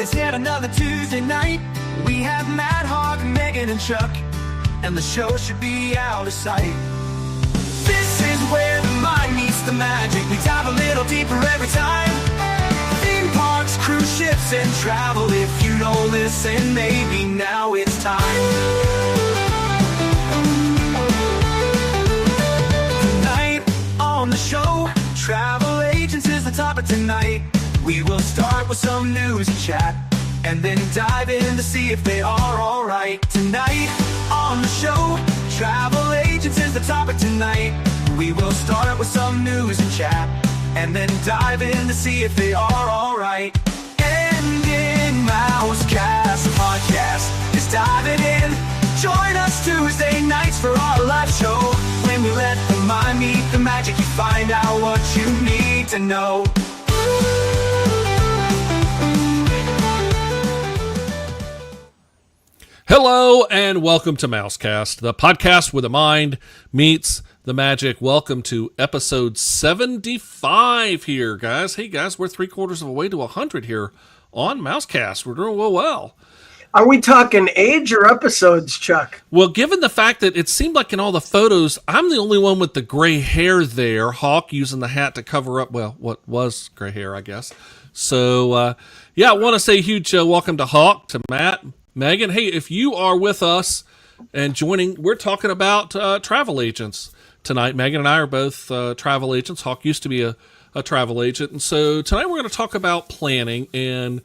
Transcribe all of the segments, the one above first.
It's yet another Tuesday night. We have Matt, Hawk, Meaghan, and Chuck, and the show should be out of sight. This is where the mind meets the magic. We dive a little deeper every time. Theme parks, cruise ships, and travel. If you don't listen, maybe now it's time. Tonight on the show, travel agents is the topic tonight. We will start with some news and chat, and then dive in to see if they are alright. Tonight on the show, travel agents is the topic tonight. We will start with some news and chat, and then dive in to see if they are alright. Ending Mousecast podcast is diving in. Join us Tuesday nights for our live show. When we let the mind meet the magic, you find out what you need to know. Hello and welcome to Mousecast, the podcast where the mind meets the magic. Welcome to episode 75 here, guys. Hey, guys, we're 3/4 of the way to 100 here on Mousecast. We're doing well. Are we talking age or episodes, Chuck? Well, given the fact that it seemed like in all the photos, I'm the only one with the gray hair there. Hawk using the hat to cover up, well, what was gray hair, I guess. So, I want to say a huge welcome to Hawk, to Matt, Meaghan. Hey, if you are with us and joining, we're talking about travel agents tonight. Meaghan and I are both travel agents. Hawk used to be a travel agent. And so tonight we're going to talk about planning and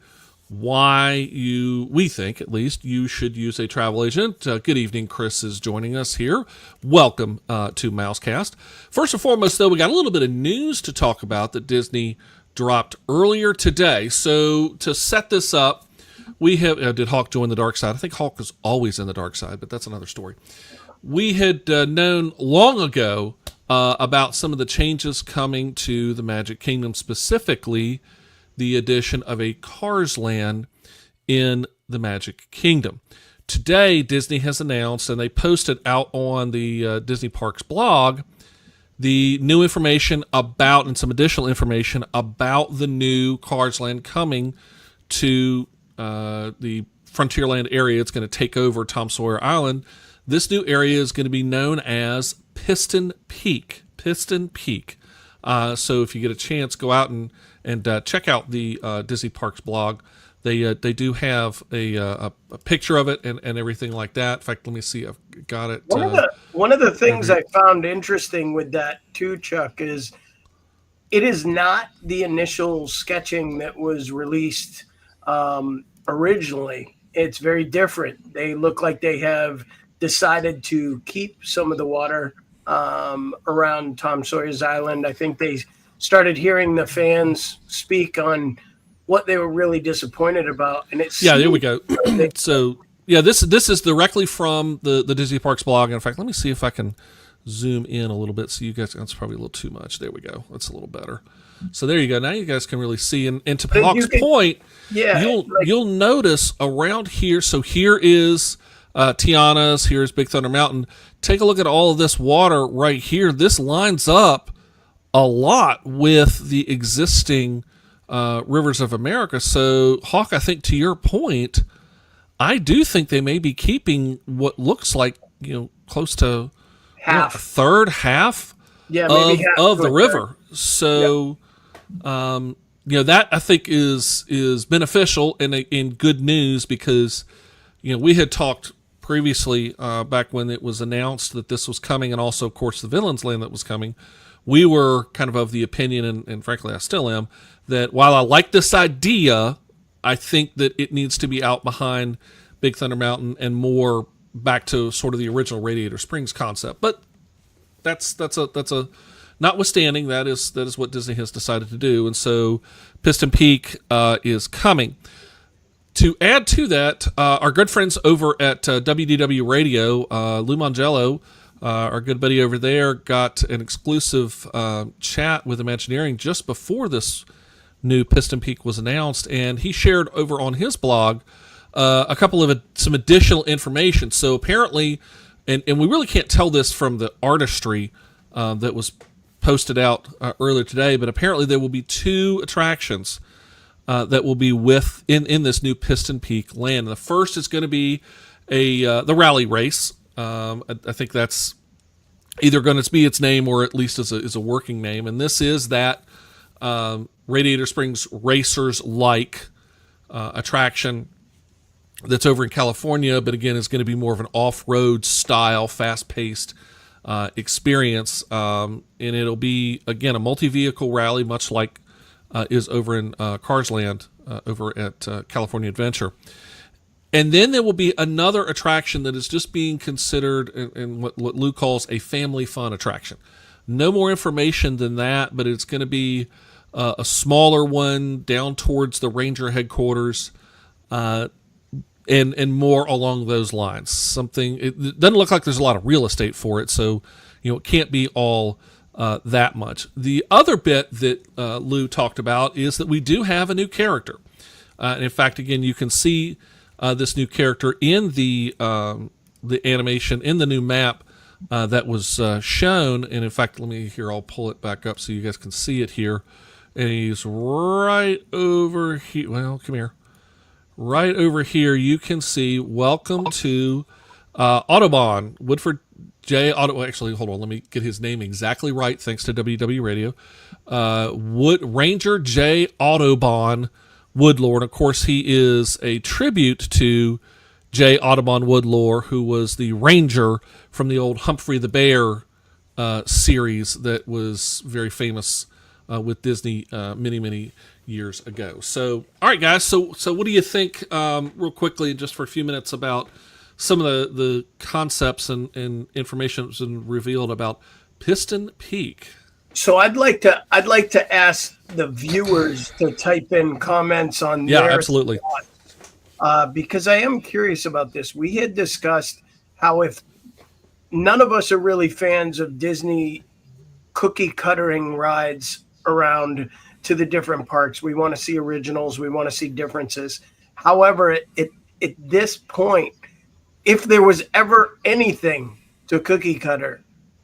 why we think, at least, you should use a travel agent. Good evening. Chris is joining us here. Welcome to Mousecast. First and foremost, though, we got a little bit of news to talk about that Disney dropped earlier today. So to set this up, we have, did Hawk join the dark side? I think Hawk is always in the dark side, but that's another story. We had known long ago about some of the changes coming to the Magic Kingdom, specifically the addition of a Cars Land in the Magic Kingdom. Today, Disney has announced, and they posted out on the Disney Parks blog, the new information about, and some additional information about the new Cars Land coming to the Frontierland area. It's going to take over Tom Sawyer Island. This new area is going to be known as Piston Peak. Piston Peak. So if you get a chance, go out and check out the Disney Parks blog. They do have a picture of it and everything like that. In fact, let me see. I've got it. One of the things I found interesting with that too, Chuck, is it is not the initial sketching that was released originally. It's very different. They look like they have decided to keep some of the water around Tom Sawyer's Island. I think they started hearing the fans speak on what they were really disappointed about, and it's there we go. So this is directly from the Disney Parks blog. In fact, let me see if I can zoom in a little bit so you guys. That's probably a little too much. There we go. That's a little better. So there you go. Now you guys can really see. And to Hawk's point, you'll notice around here. So here is Tiana's. Here's Big Thunder Mountain. Take a look at all of this water right here. This lines up a lot with the existing Rivers of America. So Hawk, I think to your point, I do think they may be keeping what looks like close to half, a third, half of the river. So. That I think is beneficial and in good news because, we had talked previously back when it was announced that this was coming, and also, of course, the Villains Land that was coming. We were kind of the opinion, and frankly, I still am, that while I like this idea, I think that it needs to be out behind Big Thunder Mountain and more back to sort of the original Radiator Springs concept. But that's a notwithstanding, that is what Disney has decided to do, and so Piston Peak is coming. To add to that, our good friends over at WDW Radio, Lou Mangello, our good buddy over there, got an exclusive chat with Imagineering just before this new Piston Peak was announced, and he shared over on his blog a couple of some additional information. So apparently, and we really can't tell this from the artistry that was posted out earlier today, but apparently there will be two attractions that will be in this new Piston Peak land. The first is going to be the rally race. I think that's either going to be its name or at least is a working name. And this is that Radiator Springs Racers like attraction that's over in California, but again, is going to be more of an off-road style, fast-paced experience. And it'll be, again, a multi-vehicle rally, much like is over in Cars Land over at California Adventure. And then there will be another attraction that is just being considered in what Lou calls a family fun attraction. No more information than that, but it's going to be a smaller one down towards the Ranger headquarters, and more along those lines. It doesn't look like there's a lot of real estate for it, so it can't be all that much. The other bit that Lou talked about is that we do have a new character. And in fact, again, you can see this new character in the animation, in the new map that was shown. And in fact, I'll pull it back up so you guys can see it here. And he's right over here. Well, come here. Right over here, you can see welcome to Autobahn, Woodford J. Actually, hold on. Let me get his name exactly right, thanks to WW Radio. Ranger J. Autobahn Woodlore. And of course, he is a tribute to J. Autobahn Woodlore, who was the ranger from the old Humphrey the Bear series that was very famous with Disney many years ago. So, all right, guys. So what do you think, real quickly, just for a few minutes, about some of the concepts and information that's been revealed about Piston Peak? So I'd like to ask the viewers to type in comments on their absolutely thoughts, because I am curious about this. We had discussed how if none of us are really fans of Disney cookie cuttering rides around to the different parks, we want to see originals, we want to see differences. However, at this point, if there was ever anything to cookie cutter,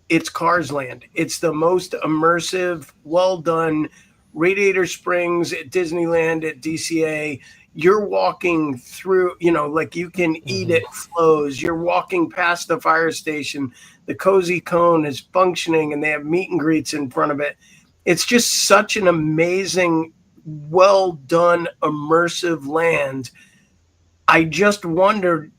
it's Cars Land. It's the most immersive, well done. Radiator Springs at Disneyland, at DCA, you're walking through, like you can eat at Flo's. You're walking past the fire station. The Cozy Cone is functioning and they have meet and greets in front of it. It's just such an amazing, well done, immersive land. I just wondered,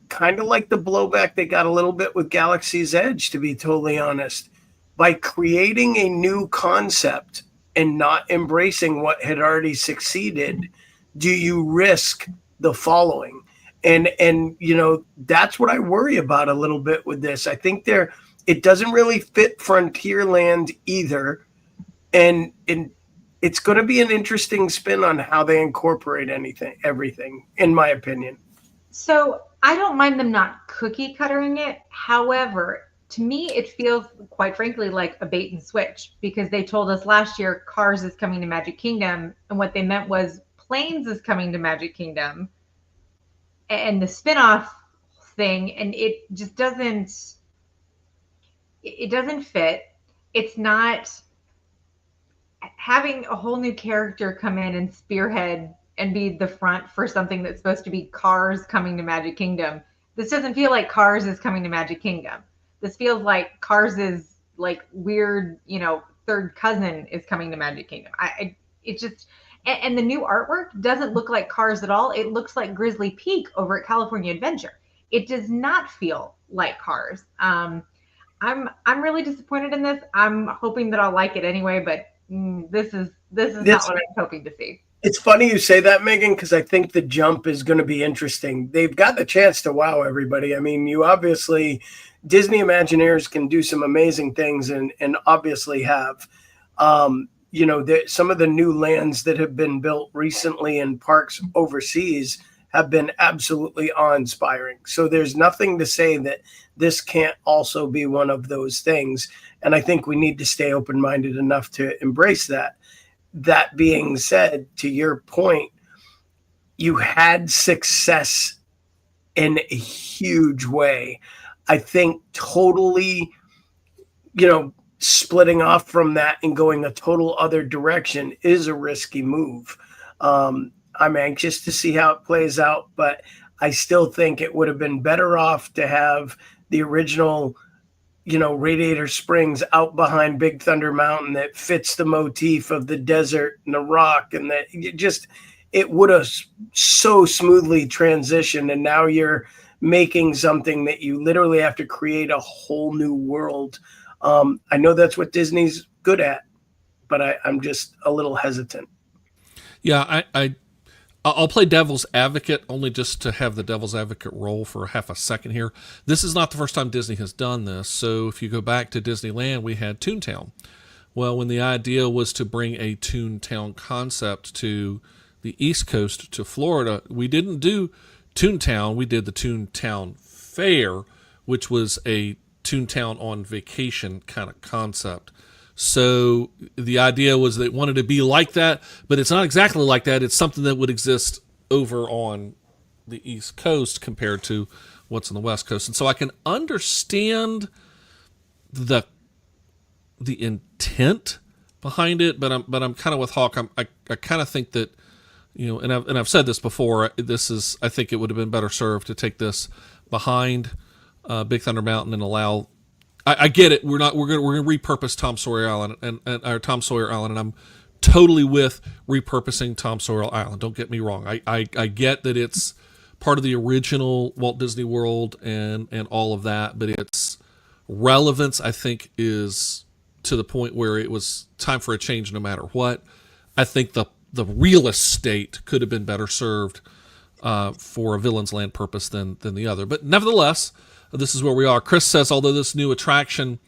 kind of like the blowback they got a little bit with Galaxy's Edge, to be totally honest, by creating a new concept and not embracing what had already succeeded, do you risk the following? And that's what I worry about a little bit with this. I think it doesn't really fit Frontierland either. And it's going to be an interesting spin on how they incorporate everything, in my opinion. So I don't mind them not cookie cuttering it. However, to me, it feels, quite frankly, like a bait and switch, because they told us last year Cars is coming to Magic Kingdom, and what they meant was Planes is coming to Magic Kingdom, and the spinoff thing, and it just doesn't fit. It's not having a whole new character come in and spearhead and be the front for something that's supposed to be Cars coming to Magic Kingdom. This doesn't feel like Cars is coming to Magic Kingdom. This feels like Cars is like weird, third cousin is coming to Magic Kingdom. And the new artwork doesn't look like Cars at all. It looks like Grizzly Peak over at California Adventure. It does not feel like Cars. I'm really disappointed in this. I'm hoping that I'll like it anyway, but this is not what I was hoping to see. It's funny you say that, Meaghan, because I think the jump is going to be interesting. They've got the chance to wow everybody. I mean, Disney Imagineers can do some amazing things and obviously have. Some of the new lands that have been built recently in parks overseas have been absolutely awe-inspiring. So there's nothing to say that this can't also be one of those things. And I think we need to stay open-minded enough to embrace that. That being said, to your point, you had success in a huge way. I think totally, splitting off from that and going a total other direction is a risky move. I'm anxious to see how it plays out, but I still think it would have been better off to have the original, Radiator Springs out behind Big Thunder Mountain that fits the motif of the desert and the rock, and that it would have so smoothly transitioned. And now you're making something that you literally have to create a whole new world. I know that's what Disney's good at, but I'm just a little hesitant. Yeah, I'll play devil's advocate, only just to have the devil's advocate role for half a second here. This is not the first time Disney has done this. So if you go back to Disneyland, we had Toontown. Well, when the idea was to bring a Toontown concept to the East Coast, to Florida, we didn't do Toontown. We did the Toontown Fair, which was a Toontown on vacation kind of concept. So the idea was they wanted to be like that, but it's not exactly like that. It's something that would exist over on the East Coast compared to what's on the West Coast. And so I can understand the intent behind it, but I'm kind of with Hawk. I kind of think that, and I've said this before. I think it would have been better served to take this behind Big Thunder Mountain and allow. I get it. We're gonna repurpose Tom Sawyer Island and Tom Sawyer Island, and I'm totally with repurposing Tom Sawyer Island. Don't get me wrong. I get that it's part of the original Walt Disney World and all of that, but its relevance, I think, is to the point where it was time for a change no matter what. I think the real estate could have been better served for a Villain's Land purpose than the other. But nevertheless, this is where we are. Chris says, although this new attraction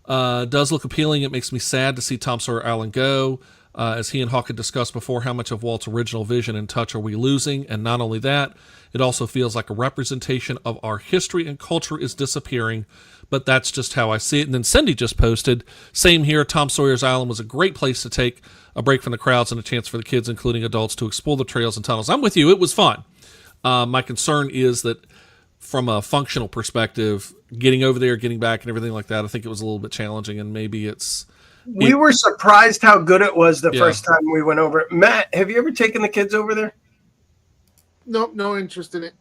does look appealing, it makes me sad to see Tom Sawyer Island go. As he and Hawk had discussed before, how much of Walt's original vision and touch are we losing? And not only that, it also feels like a representation of our history and culture is disappearing. But that's just how I see it. And then Cindy just posted, same here, Tom Sawyer's Island was a great place to take a break from the crowds and a chance for the kids, including adults, to explore the trails and tunnels. I'm with you. It was fun. My concern is that from a functional perspective, getting over there, getting back, and everything like that, I think it was a little bit challenging, and maybe we were surprised how good it was the first time we went over. Matt, have you ever taken the kids over there? Nope, no interest in it.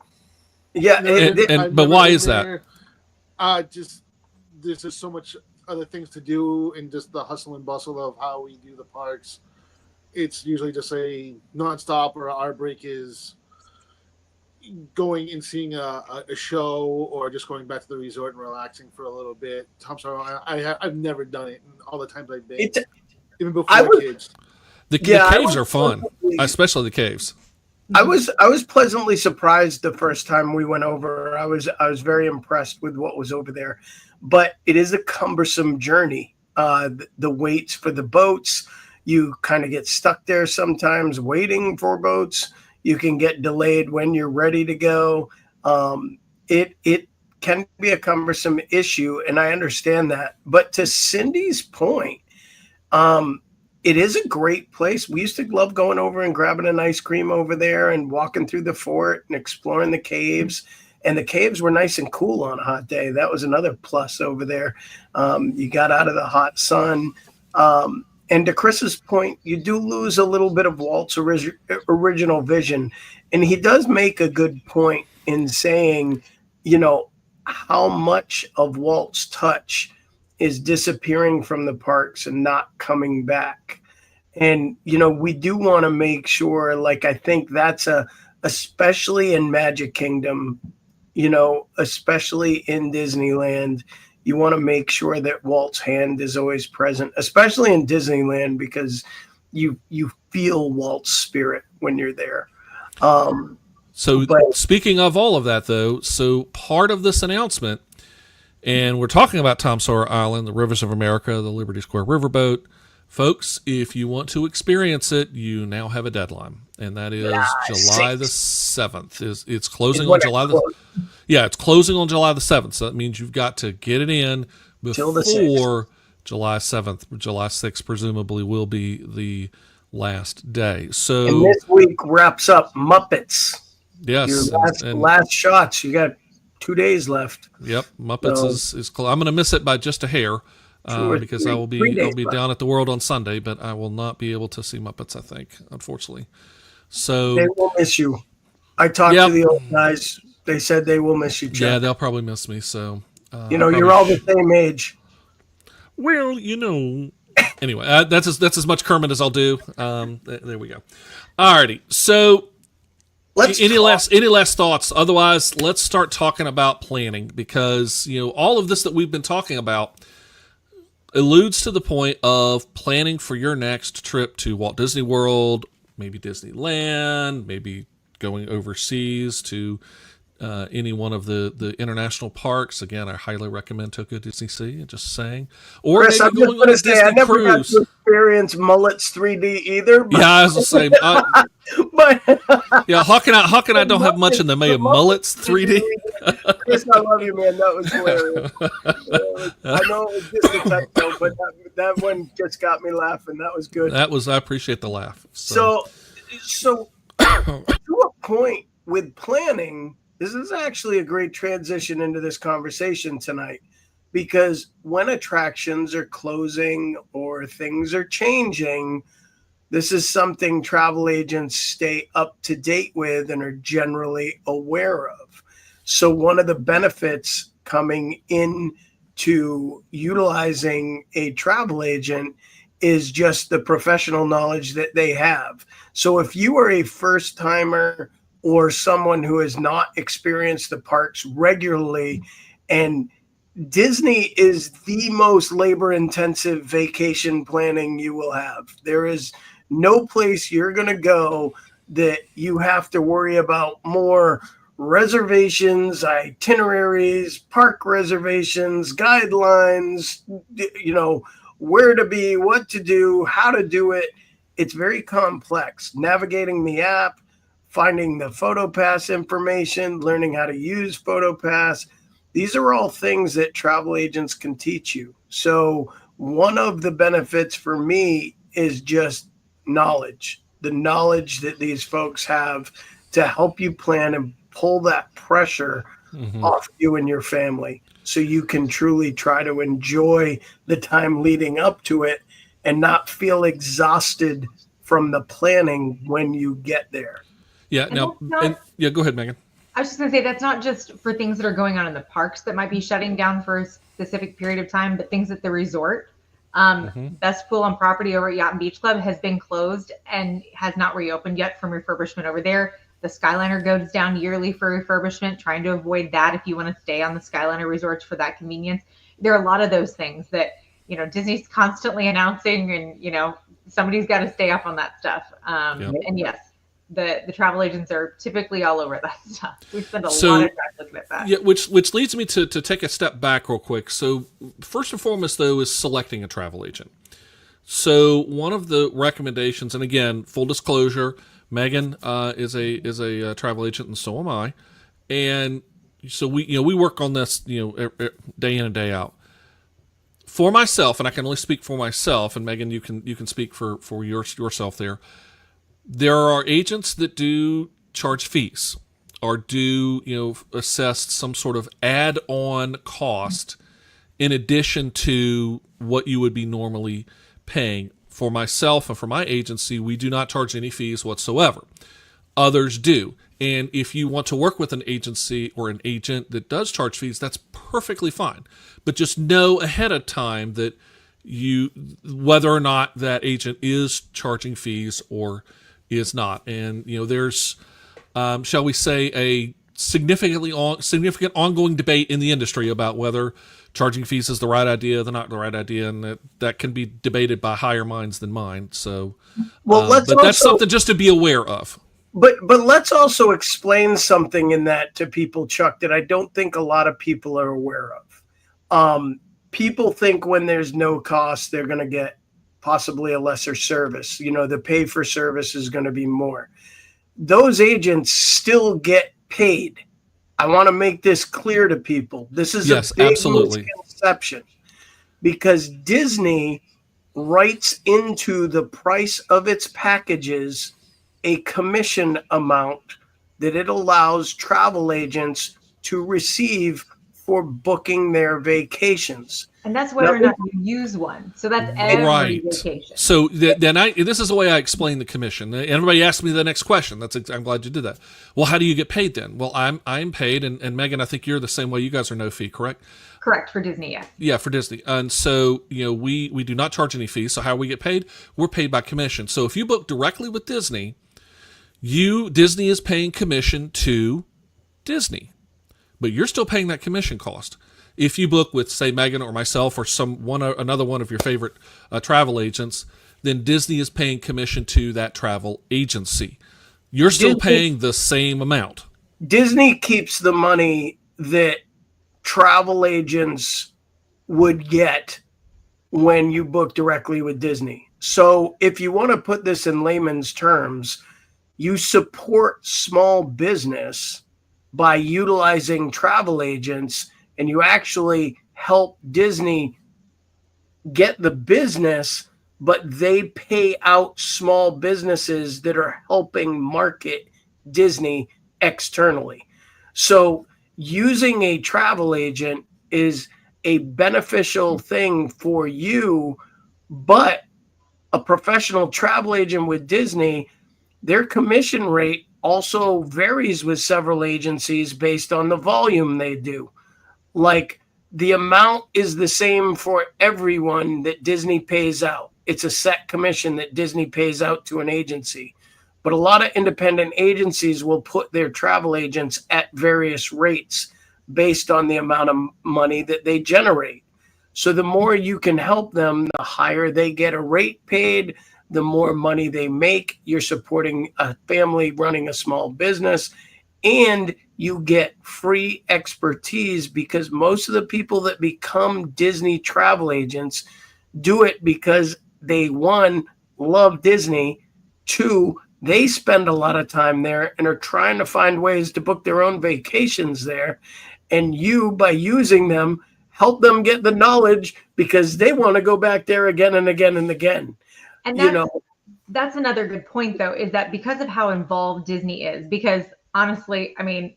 Yeah, but why is that? Just there's just so much other things to do, and just the hustle and bustle of how we do the parks. It's usually just a nonstop, or our break is going and seeing a show, or just going back to the resort and relaxing for a little bit. Tom Sawyer, I've never done it, and all the times I've been, even before the kids. The caves are fun, especially the caves. I was pleasantly surprised the first time we went over. I was very impressed with what was over there, but it is a cumbersome journey. The waits for the boats, you kind of get stuck there sometimes waiting for boats. You can get delayed when you're ready to go. It can be a cumbersome issue, and I understand that. But to Cindy's point, it is a great place. We used to love going over and grabbing an ice cream over there and walking through the fort and exploring the caves. And the caves were nice and cool on a hot day. That was another plus over there. You got out of the hot sun. And to Chris's point, you do lose a little bit of Walt's original vision. And he does make a good point in saying, how much of Walt's touch is disappearing from the parks and not coming back. And, we do want to make sure, I think that's especially in Magic Kingdom, especially in Disneyland, you want to make sure that Walt's hand is always present, especially in Disneyland, because you feel Walt's spirit when you're there. Speaking of all of that, though, so part of this announcement, and we're talking about Tom Sawyer Island, the Rivers of America, the Liberty Square Riverboat. Folks, if you want to experience it, you now have a deadline, and that is July the 7th. It's closing on July it's closing on July the 7th. So that means you've got to get it in before July 7th. July 6th presumably will be the last day. So and this week wraps up Muppets. Yes, your last shots. You got 2 days left. Yep, Muppets is close. I'm going to miss it by just a hair. Because I'll be down at the World on Sunday, but I will not be able to see Muppets, I think, unfortunately. So They will miss you. I talked to the old guys. They said they will miss you, Chuck. Yeah, they'll probably miss me. So you're all the same age. Well, anyway, that's as much Kermit as I'll do. There we go. Alrighty. So, any last thoughts? Otherwise, let's start talking about planning, because all of this that we've been talking about alludes to the point of planning for your next trip to Walt Disney World, maybe Disneyland, maybe going overseas to any one of the international parks. Again, I highly recommend Tokyo Disney Sea, just saying. Or Chris, maybe going on a Disney I never cruise. got to experience Mullets 3D either. But... Yeah, I was the same. but yeah, Hawk and I don't have much in the way of Mullets 3D. Chris, I love you, man. That was hilarious. I know it was just a typo, but that one just got me laughing. That was good. I appreciate the laugh. So to a point with planning, this is actually a great transition into this conversation tonight, because when attractions are closing or things are changing, this is something travel agents stay up to date with and are generally aware of. So one of the benefits coming into utilizing a travel agent is just the professional knowledge that they have. So if you are a first timer or someone who has not experienced the parks regularly, and Disney is the most labor-intensive vacation planning you will have. There is no place you're going to go that you have to worry about more reservations, itineraries, park reservations, guidelines, where to be, what to do, how to do it. It's very complex. Navigating the app, finding the PhotoPass information, learning how to use PhotoPass. These are all things that travel agents can teach you. So one of the benefits for me is just knowledge, the knowledge that these folks have to help you plan and pull that pressure off you and your family, so you can truly try to enjoy the time leading up to it and not feel exhausted from the planning when you get there. Yeah. Go ahead, Megan. I was just going to say, that's not just for things that are going on in the parks that might be shutting down for a specific period of time, but things at the resort. Best pool on property over at Yacht and Beach Club has been closed and has not reopened yet from refurbishment over there. The Skyliner goes down yearly for refurbishment, trying to avoid that if you want to stay on the Skyliner resorts for that convenience. There are a lot of those things that, Disney's constantly announcing, and, somebody's got to stay up on that stuff. And yes, the travel agents are typically all over that stuff. We spend a lot of time looking at that. Yeah, which leads me to take a step back real quick. So first and foremost, though, is selecting a travel agent. So one of the recommendations, and again, full disclosure, Meaghan is a travel agent, and so am I. And so we work on this day in and day out. For myself, and I can only speak for myself, and Meaghan, you can speak for yourself there. There are agents that do charge fees or do assess some sort of add-on cost in addition to what you would be normally paying. For myself and for my agency, we do not charge any fees whatsoever. Others do. And if you want to work with an agency or an agent that does charge fees, that's perfectly fine. But just know ahead of time that whether or not that agent is charging fees or is not. And there's shall we say a significant ongoing debate in the industry about whether charging fees is the right idea, not the right idea, and that can be debated by higher minds than mine. So, that's something just to be aware of. But let's also explain something in that to people, Chuck, that I don't think a lot of people are aware of. People think when there's no cost, they're going to get possibly a lesser service. The pay for service is going to be more. Those agents still get paid. I want to make this clear to people. This is a big misconception, because Disney writes into the price of its packages a commission amount that it allows travel agents to receive for booking their vacations. And that's whether or not you use one. So that's every Right. vacation. So then this is the way I explain the commission. Everybody asked me the next question. I'm glad you did that. Well, how do you get paid then? Well, I'm paid, and Meaghan, I think you're the same way. You guys are no fee, correct? Correct, for Disney, yes. Yeah, for Disney. And so, we do not charge any fees. So how we get paid? We're paid by commission. So if you book directly with Disney, Disney is paying commission to Disney, but you're still paying that commission cost. If you book with, say, Meaghan or myself or another one of your favorite travel agents, then Disney is paying commission to that travel agency. You're still paying the same amount. Disney keeps the money that travel agents would get when you book directly with Disney. So if you want to put this in layman's terms, you support small business by utilizing travel agents, and you actually help Disney get the business, but they pay out small businesses that are helping market Disney externally. So using a travel agent is a beneficial thing for you, but a professional travel agent with Disney, their commission rate also varies with several agencies based on the volume they do. Like, the amount is the same for everyone that Disney pays out. It's a set commission that Disney pays out to an agency. But a lot of independent agencies will put their travel agents at various rates based on the amount of money that they generate. So the more you can help them, the higher they get a rate paid, the more money they make. You're supporting a family running a small business, and you get free expertise, because most of the people that become Disney travel agents do it because they, one, love Disney, two, they spend a lot of time there and are trying to find ways to book their own vacations there. And you, by using them, help them get the knowledge because they want to go back there again and again and again. And that's another good point, though, is that because of how involved Disney is, because honestly, I mean,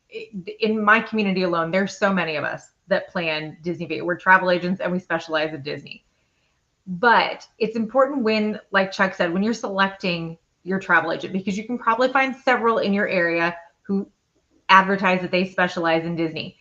in my community alone, there's so many of us that plan Disney. We're travel agents and we specialize in Disney. But it's important when, like Chuck said, when you're selecting your travel agent, because you can probably find several in your area who advertise that they specialize in Disney.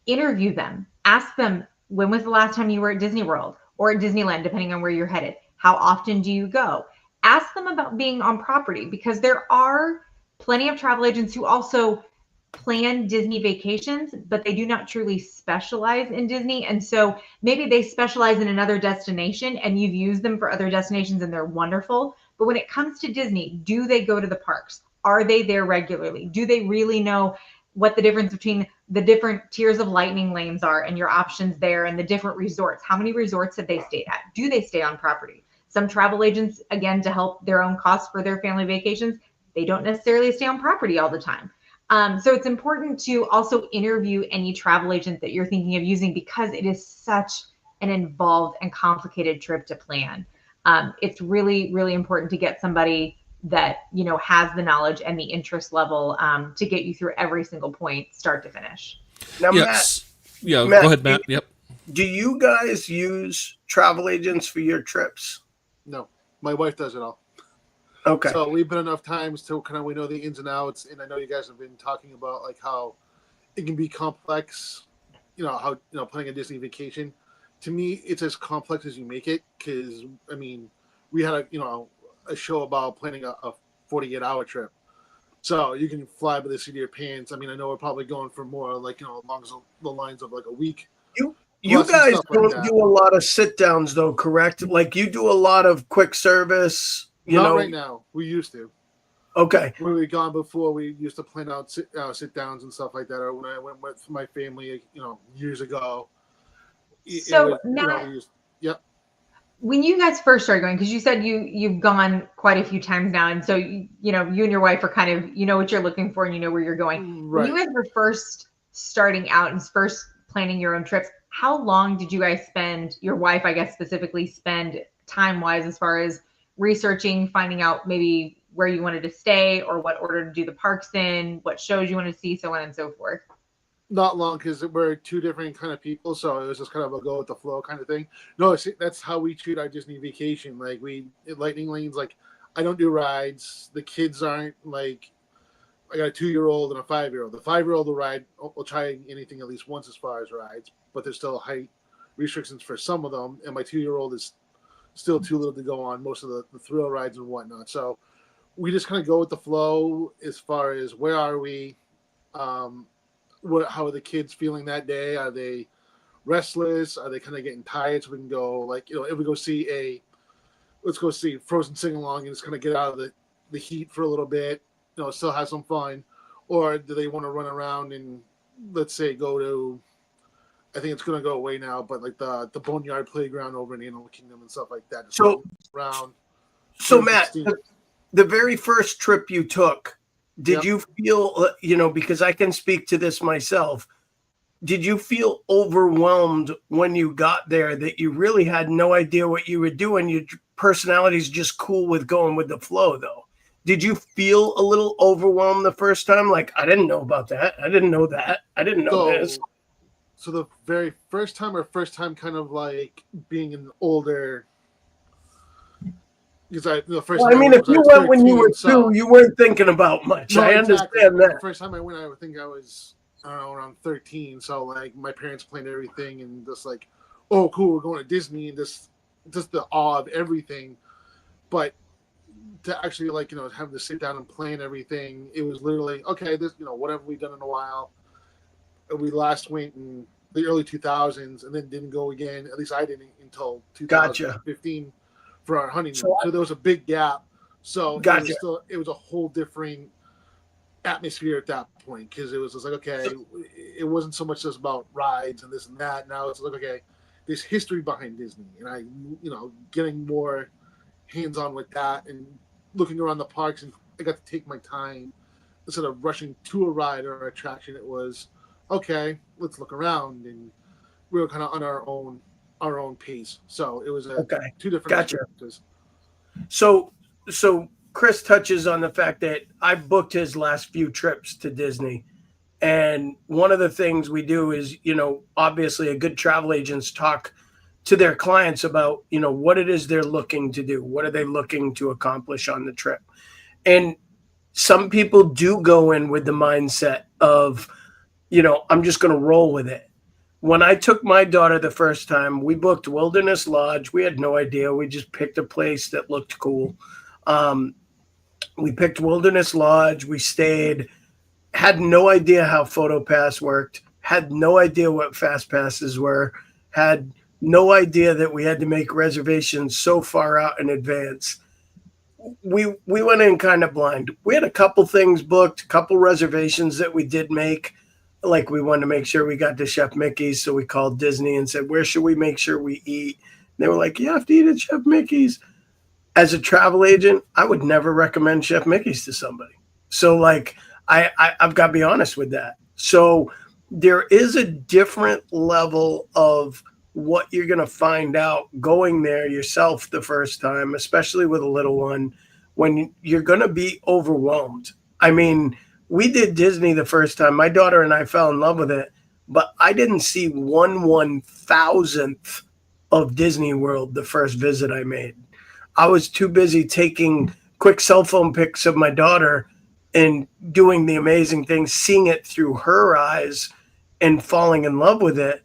Interview them. Ask them, when was the last time you were at Disney World or at Disneyland, depending on where you're headed? How often do you go? Ask them about being on property, because there are plenty of travel agents who also plan Disney vacations, but they do not truly specialize in Disney. And so maybe they specialize in another destination and you've used them for other destinations and they're wonderful. But when it comes to Disney, do they go to the parks? Are they there regularly? Do they really know what the difference between the different tiers of lightning lanes are and your options there, and the different resorts? How many resorts have they stayed at? Do they stay on property? Some travel agents, again, to help their own costs for their family vacations, they don't necessarily stay on property all the time. So it's important to also interview any travel agent that you're thinking of using, because it is such an involved and complicated trip to plan. It's really, really important to get somebody that, has the knowledge and the interest level to get you through every single point, start to finish. Now, Yes. Matt, Go ahead, Matt. Yep. Do you guys use travel agents for your trips? No, my wife does it all. Okay. So we've been enough times to we know the ins and outs, and I know you guys have been talking about like how it can be complex. How planning a Disney vacation. To me, it's as complex as you make it, because I mean, we had a show about planning a 48-hour trip. So you can fly by the seat of your pants. I mean, I know we're probably going for more along the lines of like a week. You guys don't like do a lot of sit downs though, correct? Like, you do a lot of quick service. Not right now. We used to. Okay. When we gone before, we used to plan out sit downs and stuff like that. Or when I went with my family, years ago. Matt, yep. When you guys first started going, because you said you've gone quite a few times now, and so you and your wife are kind of what you're looking for and where you're going. Right. When you guys were first starting out and first planning your own trips, how long did you guys spend? Your wife, I guess, specifically spend time-wise as far as researching, finding out maybe where you wanted to stay or what order to do the parks in, what shows you want to see, so on and so forth? Not long, because we're two different kind of people, so it was just kind of a go with the flow kind of thing. No, that's how we treat our Disney vacation. Like we Lightning Lanes, like I don't do rides. The kids aren't like I got a 2-year-old and a 5-year-old. The 5-year-old will ride. Will try anything at least once as far as rides, but there's still height restrictions for some of them. And my 2-year-old is still too little to go on most of the thrill rides and whatnot. So we just kind of go with the flow as far as where are we. How are the kids feeling that day? Are they restless? Are they kind of getting tired? So we can go, like, if we go see let's go see Frozen sing along and just kind of get out of the heat for a little bit, still have some fun. Or do they want to run around and, let's say, go to, I think it's going to go away now, but like the Boneyard Playground over in Animal Kingdom and stuff like that. Just around. So Matt, the very first trip you took, did you feel, because I can speak to this myself, did you feel overwhelmed when you got there that you really had no idea what you were doing? Your personality's just cool with going with the flow, though. Did you feel a little overwhelmed the first time? Like, I didn't know about that. I didn't know that. I didn't know this. So the very first time kind of like being an older... Because if you went when you were 2, you weren't thinking about much. No, I understand that. The first time I went, I think I was, I don't know, around 13. So like my parents planned everything and just like, oh, cool, we're going to Disney, and just the awe of everything. But to actually having to sit down and plan everything, it was literally, okay, this, what have we done in a while? We last went in the early 2000s and then didn't go again. At least I didn't until 2015. Gotcha. For our honeymoon. So there was a big gap. So it was a whole different atmosphere at that point, because it was just like, okay, it wasn't so much just about rides and this and that. Now it's like, okay, there's history behind Disney, and I, getting more hands-on with that and looking around the parks, and I got to take my time instead of rushing to a ride or attraction. It was, okay, let's look around, and we were kind of on our own pace. So it was two different experiences. So Chris touches on the fact that I booked his last few trips to Disney. And one of the things we do is, obviously a good travel agents talk to their clients about, what it is they're looking to do. What are they looking to accomplish on the trip? And some people do go in with the mindset of, I'm just going to roll with it. When I took my daughter the first time, we booked Wilderness Lodge. We had no idea. We just picked a place that looked cool. We picked Wilderness Lodge. We stayed, had no idea how PhotoPass worked, had no idea what Fast Passes were, had no idea that we had to make reservations so far out in advance. We went in kind of blind. We had a couple things booked, a couple reservations that we did make. Like, we wanted to make sure we got to Chef Mickey's, so we called Disney and said, where should we make sure we eat? And they were like, you have to eat at Chef Mickey's. As a travel agent, I would never recommend Chef Mickey's to somebody. So, like, I've got to be honest with that. So there is a different level of what you're going to find out going there yourself the first time, especially with a little one, when you're going to be overwhelmed. I mean, we did Disney the first time. My daughter and I fell in love with it, but I didn't see 1/1000th of Disney World the first visit I made. I was too busy taking quick cell phone pics of my daughter and doing the amazing things, seeing it through her eyes and falling in love with it.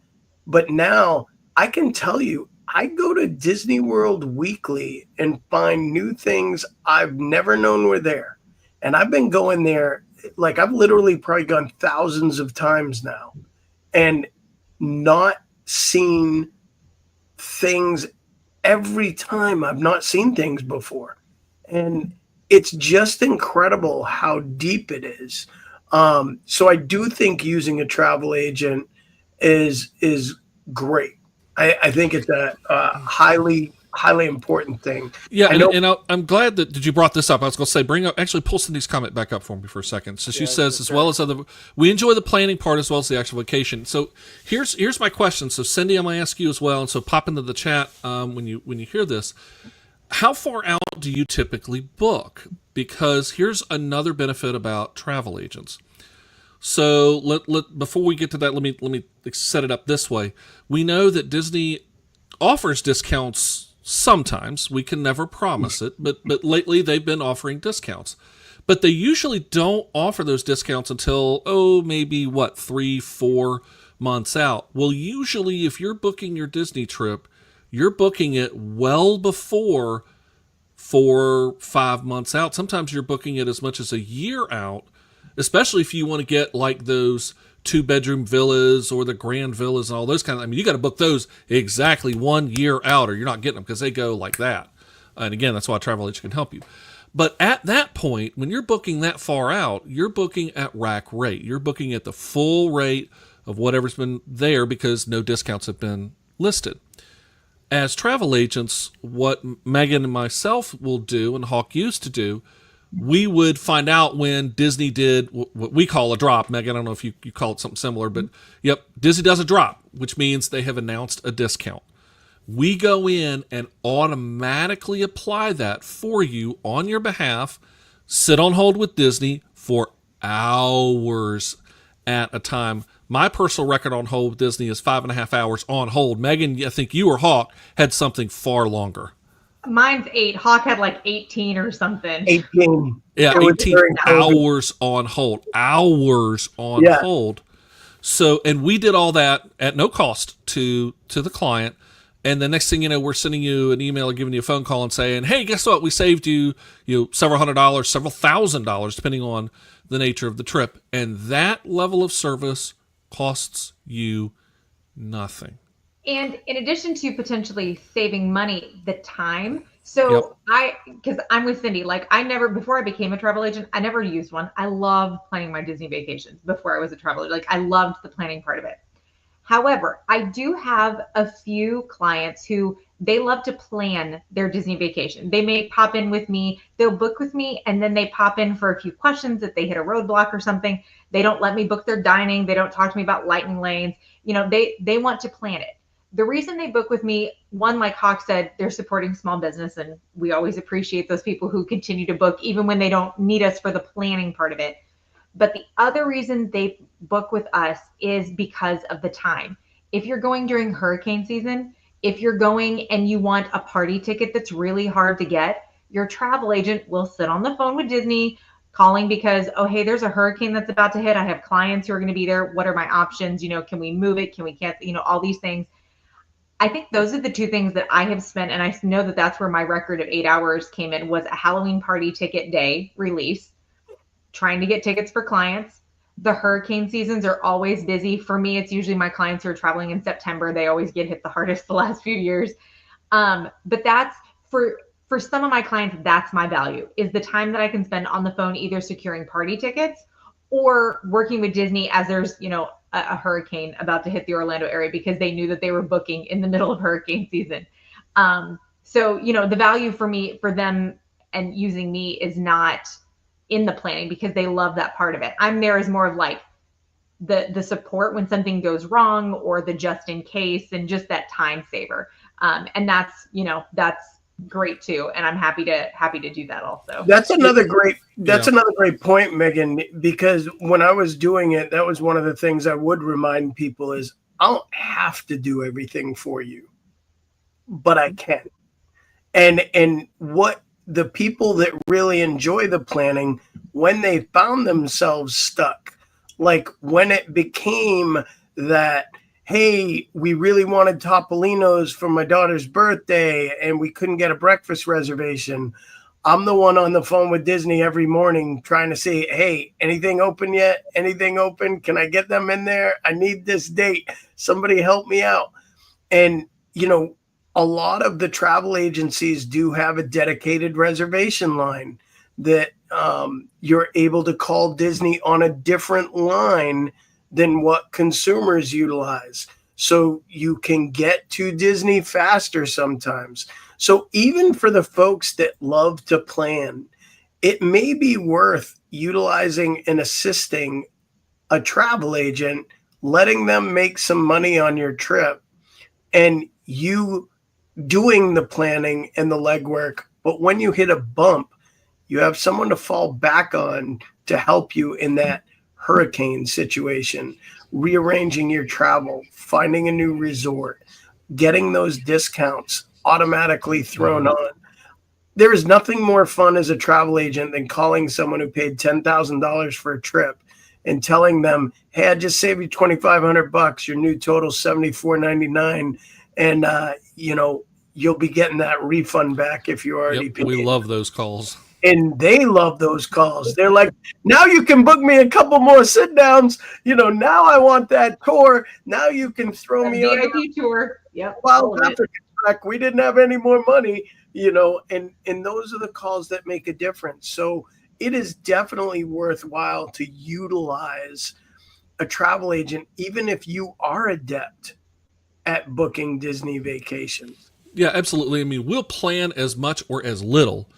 But now I can tell you, I go to Disney World weekly and find new things I've never known were there. And I've been going there, like, I've literally probably gone thousands of times now and not seen things every time. I've not seen things before. And it's just incredible how deep it is. So I do think using a travel agent is great. I think it's a highly important thing. Yeah, I'm glad that you brought this up. I was going to say, pull Cindy's comment back up for me for a second. So she says, as well as we enjoy the planning part as well as the actual vacation. So here's my question. So Cindy, I'm going to ask you as well, and so pop into the chat when you hear this. How far out do you typically book? Because here's another benefit about travel agents. So before we get to that, let me set it up this way. We know that Disney offers discounts sometimes. We can never promise it, but lately they've been offering discounts. But they usually don't offer those discounts until maybe 3-4 months out. Well, usually if you're booking your Disney trip, you're booking it well before 4-5 months out. Sometimes you're booking it as much as a year out, especially if you want to get like those 2-bedroom villas or the grand villas and all those kind of. I mean, you got to book those exactly 1 year out, or you're not getting them because they go like that. And again, that's why a travel agent can help you. But at that point, when you're booking that far out, you're booking at rack rate. You're booking at the full rate of whatever's been there because no discounts have been listed. As travel agents, what Meaghan and myself will do, and Hawk used to do, we would find out when Disney did what we call a drop. Meaghan, I don't know if you call it something similar, but yep, Disney does a drop, which means they have announced a discount. We go in and automatically apply that for you on your behalf, sit on hold with Disney for hours at a time. My personal record on hold with Disney is 5.5 hours on hold. Meaghan, I think you or Hawk had something far longer. Mine's 8. Hawk had like 18 or something. 18. Yeah, 18 hours on hold. Hours on hold. So, and we did all that at no cost to the client. And the next thing you know, we're sending you an email or giving you a phone call and saying, hey, guess what? We saved you several $100s, several $1,000s, depending on the nature of the trip. And that level of service costs you nothing. And in addition to potentially saving money, the time. So because I'm with Cindy, like before I became a travel agent, I never used one. I loved planning my Disney vacations before I was a travel agent. Like I loved the planning part of it. However, I do have a few clients who they love to plan their Disney vacation. They may pop in with me, they'll book with me, and then they pop in for a few questions if they hit a roadblock or something. They don't let me book their dining. They don't talk to me about lightning lanes. They want to plan it. The reason they book with me, one, like Hawk said, they're supporting small business, and we always appreciate those people who continue to book even when they don't need us for the planning part of it. But the other reason they book with us is because of the time. If you're going during hurricane season, if you're going and you want a party ticket that's really hard to get, your travel agent will sit on the phone with Disney calling because, oh, hey, there's a hurricane that's about to hit. I have clients who are going to be there. What are my options? Can we move it? Can we cancel? All these things. I think those are the two things that I have spent. And I know that that's where my record of 8 hours came in, was a Halloween party ticket day release, trying to get tickets for clients. The hurricane seasons are always busy. For me, it's usually my clients who are traveling in September. They always get hit the hardest the last few years. But that's for some of my clients, that's my value, is the time that I can spend on the phone, either securing party tickets or working with Disney as there's, a hurricane about to hit the Orlando area, because they knew that they were booking in the middle of hurricane season. So, the value for them and using me is not in the planning, because they love that part of it. I'm there as more of like the support when something goes wrong, or the just in case, and just that time saver. And that's great too. And I'm happy to do that also. That's another great point, Meaghan, because when I was doing it, that was one of the things I would remind people is I don't have to do everything for you, but I can. And what the people that really enjoy the planning, when they found themselves stuck, like when it became that, hey, we really wanted Topolino's for my daughter's birthday and we couldn't get a breakfast reservation, I'm the one on the phone with Disney every morning trying to say, hey, anything open yet? Anything open? Can I get them in there? I need this date. Somebody help me out. And, a lot of the travel agencies do have a dedicated reservation line that you're able to call Disney on a different line than what consumers utilize. So you can get to Disney faster sometimes. So even for the folks that love to plan, it may be worth utilizing and assisting a travel agent, letting them make some money on your trip, and you doing the planning and the legwork. But when you hit a bump, you have someone to fall back on to help you in that hurricane situation, rearranging your travel, finding a new resort, getting those discounts automatically thrown on. There is nothing more fun as a travel agent than calling someone who paid $10,000 for a trip and telling them, "Hey, I just saved you $2,500. Your new total $74.99, and you'll be getting that refund back if you already Yep, paid." we love those calls. And they love those calls. They're like, "Now you can book me a couple more sit downs. Now I want that tour. Now you can throw A me on VIP tour. Yep. Wild all of it. Africa trek. We didn't have any more money." And those are the calls that make a difference. So it is definitely worthwhile to utilize a travel agent, even if you are adept at booking Disney vacations. Yeah, absolutely. I mean, we'll plan as much or as little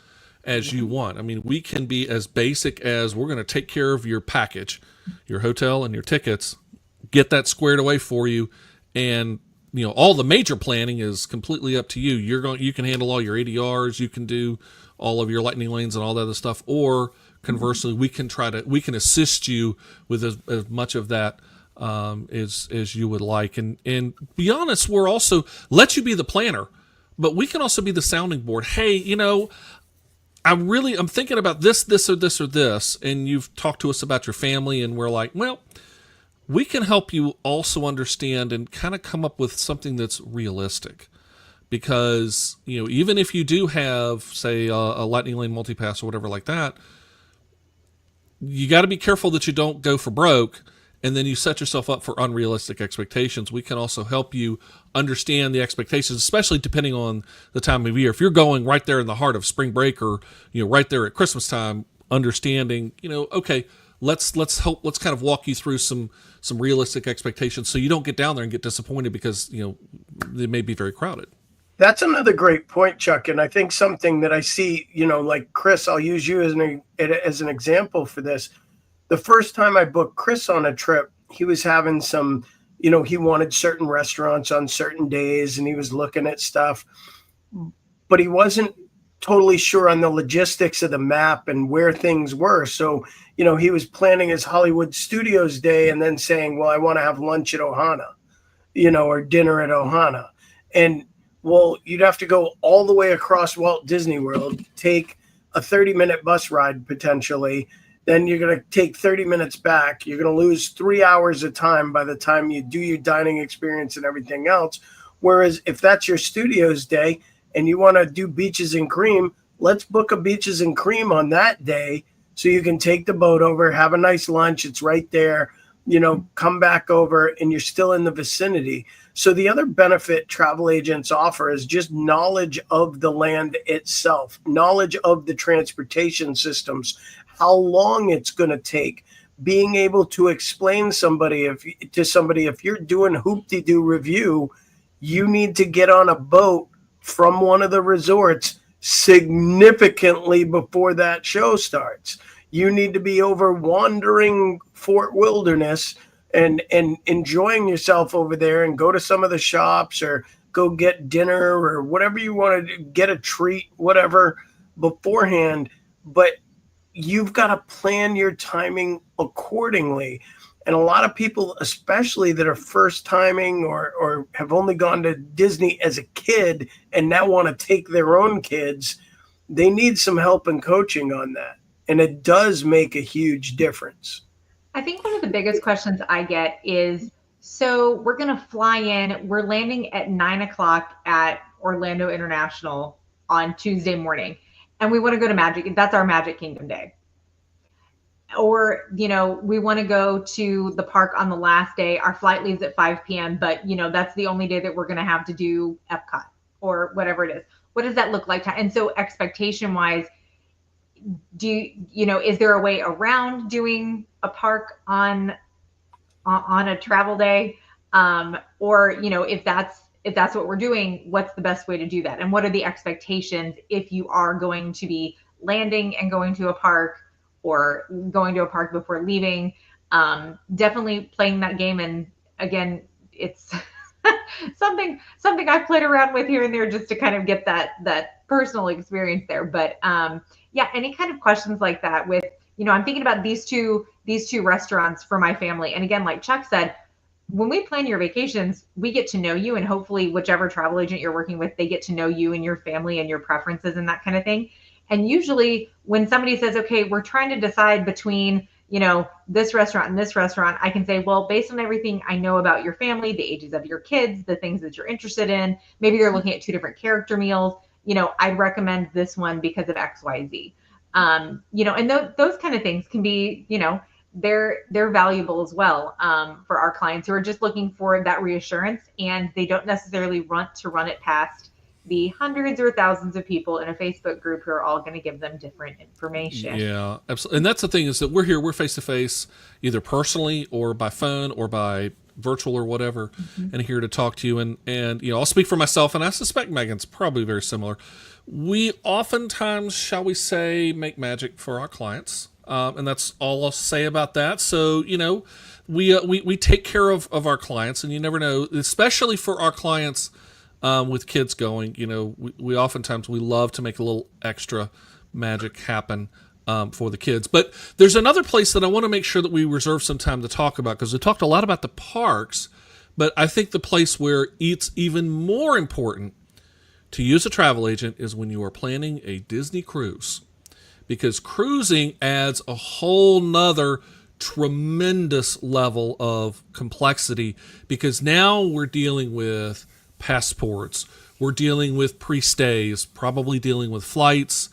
as you want. I mean, we can be as basic as we're going to take care of your package, your hotel and your tickets, get that squared away for you, and all the major planning is completely up to you. You can handle all your ADRs, you can do all of your lightning lanes and all that other stuff, or conversely, we can assist you with as much of that as you would like. And be honest, we're also let you be the planner, but we can also be the sounding board. Hey, I'm thinking about this, or this, or this, and you've talked to us about your family, and we're like, well, we can help you also understand and kind of come up with something that's realistic. Because, even if you do have, say, a lightning lane multipass or whatever like that, you got to be careful that you don't go for broke and then you set yourself up for unrealistic expectations. We can also help you understand the expectations, especially depending on the time of year. If you're going right there in the heart of spring break, or right there at Christmas time, understanding, okay, let's kind of walk you through some realistic expectations so you don't get down there and get disappointed because they may be very crowded. That's another great point, Chuck. And I think something that I see, like Chris, I'll use you as an example for this. The first time I booked Chris on a trip, he was having some, he wanted certain restaurants on certain days and he was looking at stuff, but he wasn't totally sure on the logistics of the map and where things were. So, he was planning his Hollywood Studios day and then saying, well, I want to have lunch at Ohana, or dinner at Ohana. And well, you'd have to go all the way across Walt Disney World, take a 30-minute bus ride potentially. Then you're going to take 30 minutes back. You're going to lose 3 hours of time by the time you do your dining experience and everything else. Whereas if that's your studios day and you want to do beaches and cream, let's book a beaches and cream on that day so you can take the boat over, have a nice lunch. It's right there, come back over and you're still in the vicinity. So the other benefit travel agents offer is just knowledge of the land itself, knowledge of the transportation systems, how long it's going to take, being able to explain to somebody, if you're doing hoop-de-doo review, you need to get on a boat from one of the resorts significantly before that show starts. You need to be over wandering Fort Wilderness and enjoying yourself over there and go to some of the shops or go get dinner or whatever you want to do, get a treat, whatever, beforehand. But you've got to plan your timing accordingly. And a lot of people, especially that are first timing or have only gone to Disney as a kid and now want to take their own kids, they need some help and coaching on that. And it does make a huge difference. I think one of the biggest questions I get is, so we're going to fly in, we're landing at 9:00 at Orlando International on Tuesday morning, and we want to go to Magic. That's our Magic Kingdom day. Or, we want to go to the park on the last day. Our flight leaves at 5 p.m., but, that's the only day that we're going to have to do Epcot or whatever it is. What does that look like? And so expectation wise, is there a way around doing a park on a travel day? Or, if that's what we're doing, what's the best way to do that? And what are the expectations if you are going to be landing and going to a park or going to a park before leaving? Definitely playing that game. And again, it's something I've played around with here and there just to kind of get that personal experience there. But yeah, any kind of questions like that with, I'm thinking about these two these 2 restaurants for my family. And again, like Chuck said, when we plan your vacations, we get to know you, and hopefully whichever travel agent you're working with, they get to know you and your family and your preferences and that kind of thing. And usually when somebody says, okay, we're trying to decide between, this restaurant and this restaurant, I can say, well, based on everything I know about your family, the ages of your kids, the things that you're interested in, maybe they're looking at 2 different character meals, I'd recommend this one because of X, Y, Z. And those kind of things can be, they're valuable as well for our clients who are just looking for that reassurance, and they don't necessarily want to run it past the hundreds or thousands of people in a Facebook group who are all going to give them different information. Yeah, absolutely. And that's the thing, is that we're face to face, either personally or by phone or by virtual or whatever, and here to talk to you. And I'll speak for myself, and I suspect Meaghan's probably very similar. We oftentimes, shall we say, make magic for our clients. And that's all I'll say about that. So, we take care of our clients, and you never know, especially for our clients with kids going, we oftentimes, we love to make a little extra magic happen for the kids. But there's another place that I want to make sure that we reserve some time to talk about, because we talked a lot about the parks, but I think the place where it's even more important to use a travel agent is when you are planning a Disney cruise. Because cruising adds a whole nother tremendous level of complexity, because now we're dealing with passports, we're dealing with pre-stays, probably dealing with flights,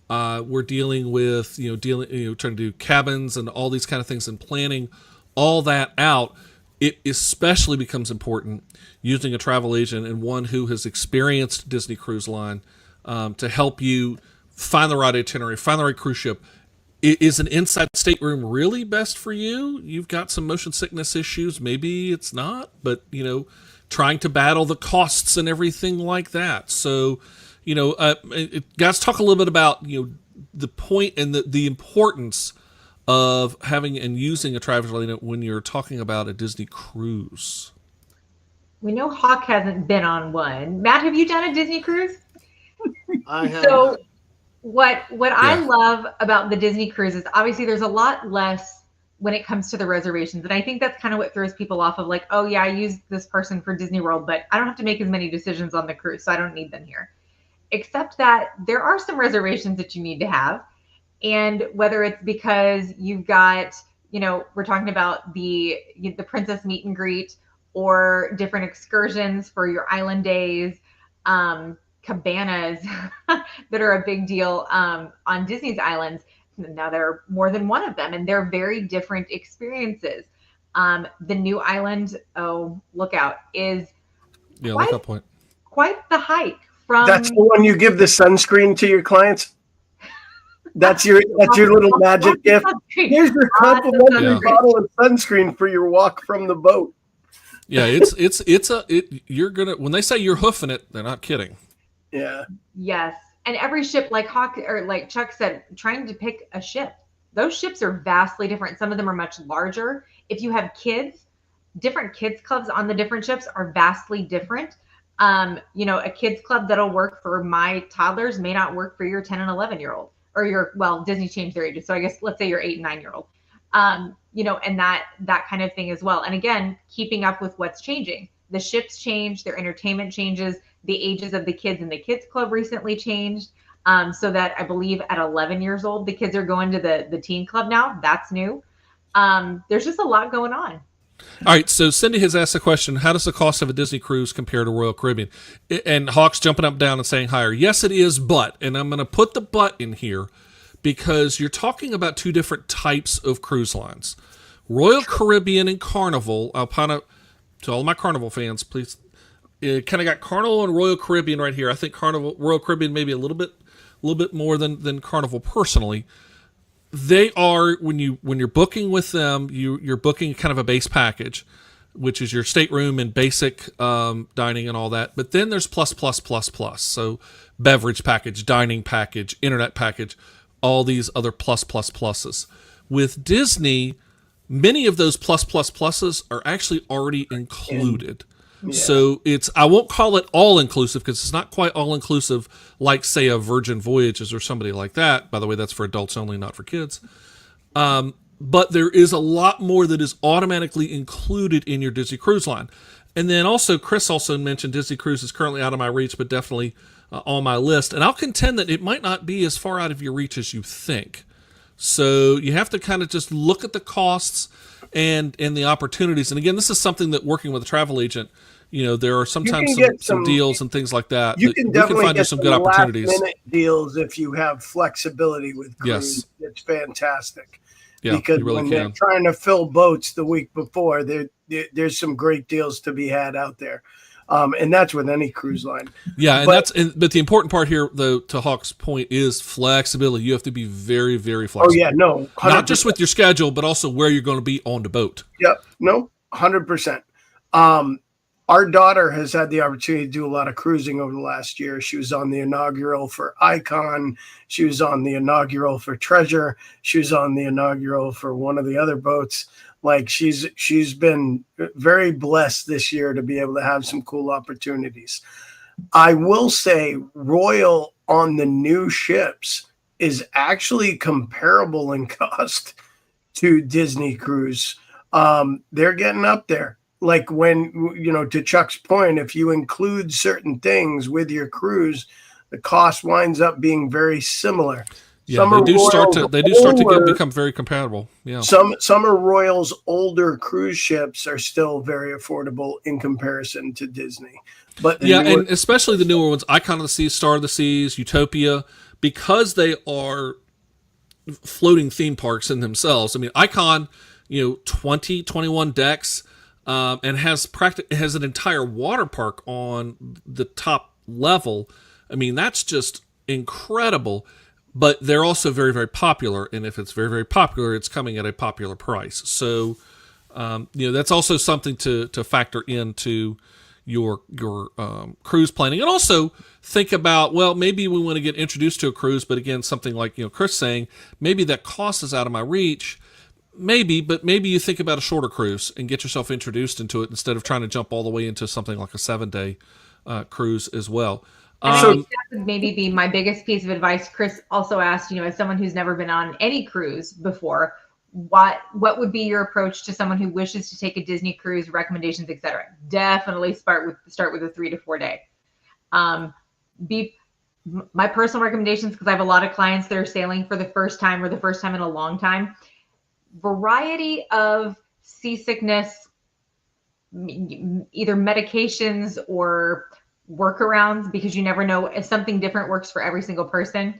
we're dealing with trying to do cabins and all these kind of things, and planning all that out. It especially becomes important using a travel agent, and one who has experienced Disney Cruise Line to help you find the right itinerary, find the right cruise ship. Is an inside stateroom really best for you? You've got some motion sickness issues. Maybe it's not, but, trying to battle the costs and everything like that. So, guys, talk a little bit about, the point and the importance of having and using a travel agent when you're talking about a Disney cruise. We know Hawk hasn't been on one. Matt, have you done a Disney cruise? I have. So what I love about the Disney cruise is obviously there's a lot less when it comes to the reservations. And I think that's kind of what throws people off of, like, oh yeah, I used this person for Disney World, but I don't have to make as many decisions on the cruise, so I don't need them here. Except that there are some reservations that you need to have. And whether it's because you've got, we're talking about the princess meet and greet, or different excursions for your island days, cabanas that are a big deal on Disney's islands. Now there are more than one of them, and they're very different experiences. The new island, look out, is quite the hike. That's the one you give the sunscreen to your clients? That's your little magic gift. Here's your complimentary bottle of sunscreen for your walk from the boat. Yeah, you're gonna, when they say you're hoofing it, they're not kidding. Yeah. Yes. And every ship, like Hawk or like Chuck said, trying to pick a ship, those ships are vastly different. Some of them are much larger. If you have kids, different kids clubs on the different ships are vastly different. A kids club that'll work for my toddlers may not work for your 10 and 11-year-old, or Disney changed their ages. So I guess let's say your 8 and 9-year-old, and that kind of thing as well. And again, keeping up with what's changing. The ships change, their entertainment changes, the ages of the kids in the kids club recently changed. So that I believe at 11 years old, the kids are going to the teen club now. That's new. There's just a lot going on. All right, so Cindy has asked a question: how does the cost of a Disney cruise compare to Royal Caribbean? And Hawk's jumping up, down, and saying higher. Yes, it is, but, and I'm going to put the but in here because you're talking about 2 different types of cruise lines. Royal Caribbean and Carnival, to all my Carnival fans, please, it kind of got Carnival and Royal Caribbean right here. I think Royal Caribbean maybe a little bit more than Carnival personally. They are, when you're booking with them, you're booking kind of a base package, which is your stateroom and basic dining and all that. But then there's plus. So beverage package, dining package, internet package, all these other pluses. With Disney, many of those pluses are actually already included. Yeah. So I won't call it all inclusive because it's not quite all inclusive like, say, a Virgin Voyages or somebody like that. By the way, that's for adults only, not for kids. but there is a lot more that is automatically included in your Disney Cruise Line. And then also, Chris also mentioned Disney Cruise is currently out of my reach, but definitely on my list. And I'll contend that it might not be as far out of your reach as you think. So you have to kind of just look at the costs and the opportunities. And again, this is something that working with a travel agent, there are sometimes some deals and things like that. You can definitely find get some good opportunities. Last-minute deals if you have flexibility with cruise. Yes. It's fantastic. Yeah, because you really when can. they're trying to fill boats the week before, there's some great deals to be had out there. And that's with any cruise line. Yeah, but the important part here, though, to Hawk's point, is flexibility. You have to be very, very flexible. Oh yeah, no, 100%. Not just with your schedule, but also where you're going to be on the boat. Yep, no, 100%. Our daughter has had the opportunity to do a lot of cruising over the last year. She was on the inaugural for Icon. She was on the inaugural for Treasure. She was on the inaugural for one of the other boats. Like she's been very blessed this year to be able to have some cool opportunities. I will say Royal on the new ships is actually comparable in cost to Disney Cruise. They're getting up there. Like when, to Chuck's point, if you include certain things with your cruise, the cost winds up being very similar. Yeah, they do start to become very compatible. Yeah. Some of Royal's older cruise ships are still very affordable in comparison to Disney. But and especially the newer ones, Icon of the Seas, Star of the Seas, Utopia, because they are floating theme parks in themselves. I mean, Icon, 20, 21 decks, and has an entire water park on the top level. I mean, that's just incredible. But they're also very, very popular, and if it's very, very popular, it's coming at a popular price. So, that's also something to factor into your cruise planning, and also think about, well, maybe we want to get introduced to a cruise, but again, something like Chris saying, maybe that cost is out of my reach. Maybe, but maybe you think about a shorter cruise and get yourself introduced into it instead of trying to jump all the way into something like a 7-day cruise as well. I think that would maybe be my biggest piece of advice. Chris also asked, as someone who's never been on any cruise before, what would be your approach to someone who wishes to take a Disney cruise, recommendations, etc.? Definitely start with a 3 to 4 day. My personal recommendations, because I have a lot of clients that are sailing for the first time or the first time in a long time. Variety of seasickness, either medications or workarounds, because you never know if something different works for every single person.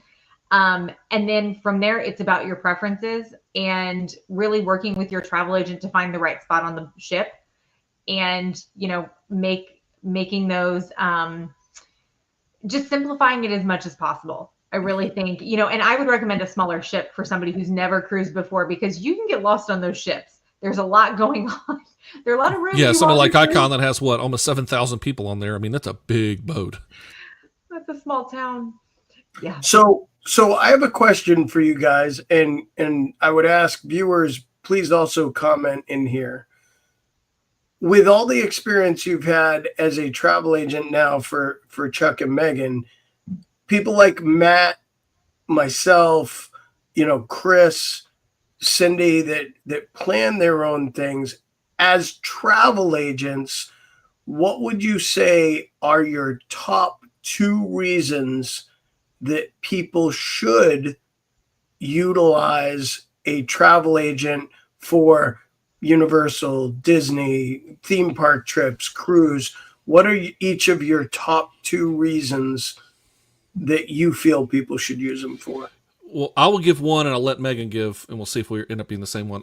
And then from there, it's about your preferences and really working with your travel agent to find the right spot on the ship and, making those, just simplifying it as much as possible. I really think, and I would recommend a smaller ship for somebody who's never cruised before, because you can get lost on those ships. There's a lot going on. There are a lot of rooms. Yeah, something like Icon that has almost 7,000 people on there. I mean, that's a big boat. That's a small town. Yeah. So I have a question for you guys, and I would ask viewers, please also comment in here. With all the experience you've had as a travel agent now for Chuck and Meaghan, people like Matt, myself, Chris, Cindy, that plan their own things as travel agents, what would you say are your top 2 reasons that people should utilize a travel agent for Universal, Disney, theme park trips, cruise? What are each of your top 2 reasons that you feel people should use them for? Well, I will give one, and I'll let Meaghan give, and we'll see if we end up being the same one.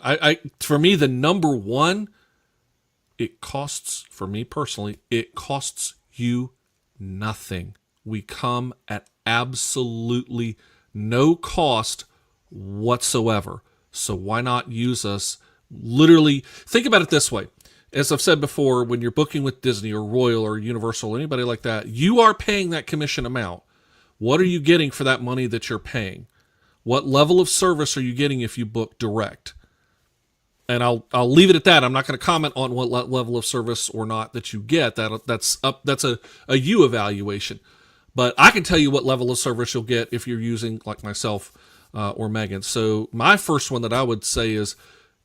For me, the number one, it costs, for me personally, it costs you nothing. We come at absolutely no cost whatsoever. So why not use us? Literally, think about it this way. As I've said before, when you're booking with Disney or Royal or Universal, anybody like that, you are paying that commission amount. What are you getting for that money that you're paying? What level of service are you getting if you book direct? And I'll leave it at that. I'm not going to comment on what level of service or not that you get. That's a you evaluation. But I can tell you what level of service you'll get if you're using, like myself, or Meaghan. So my first one that I would say is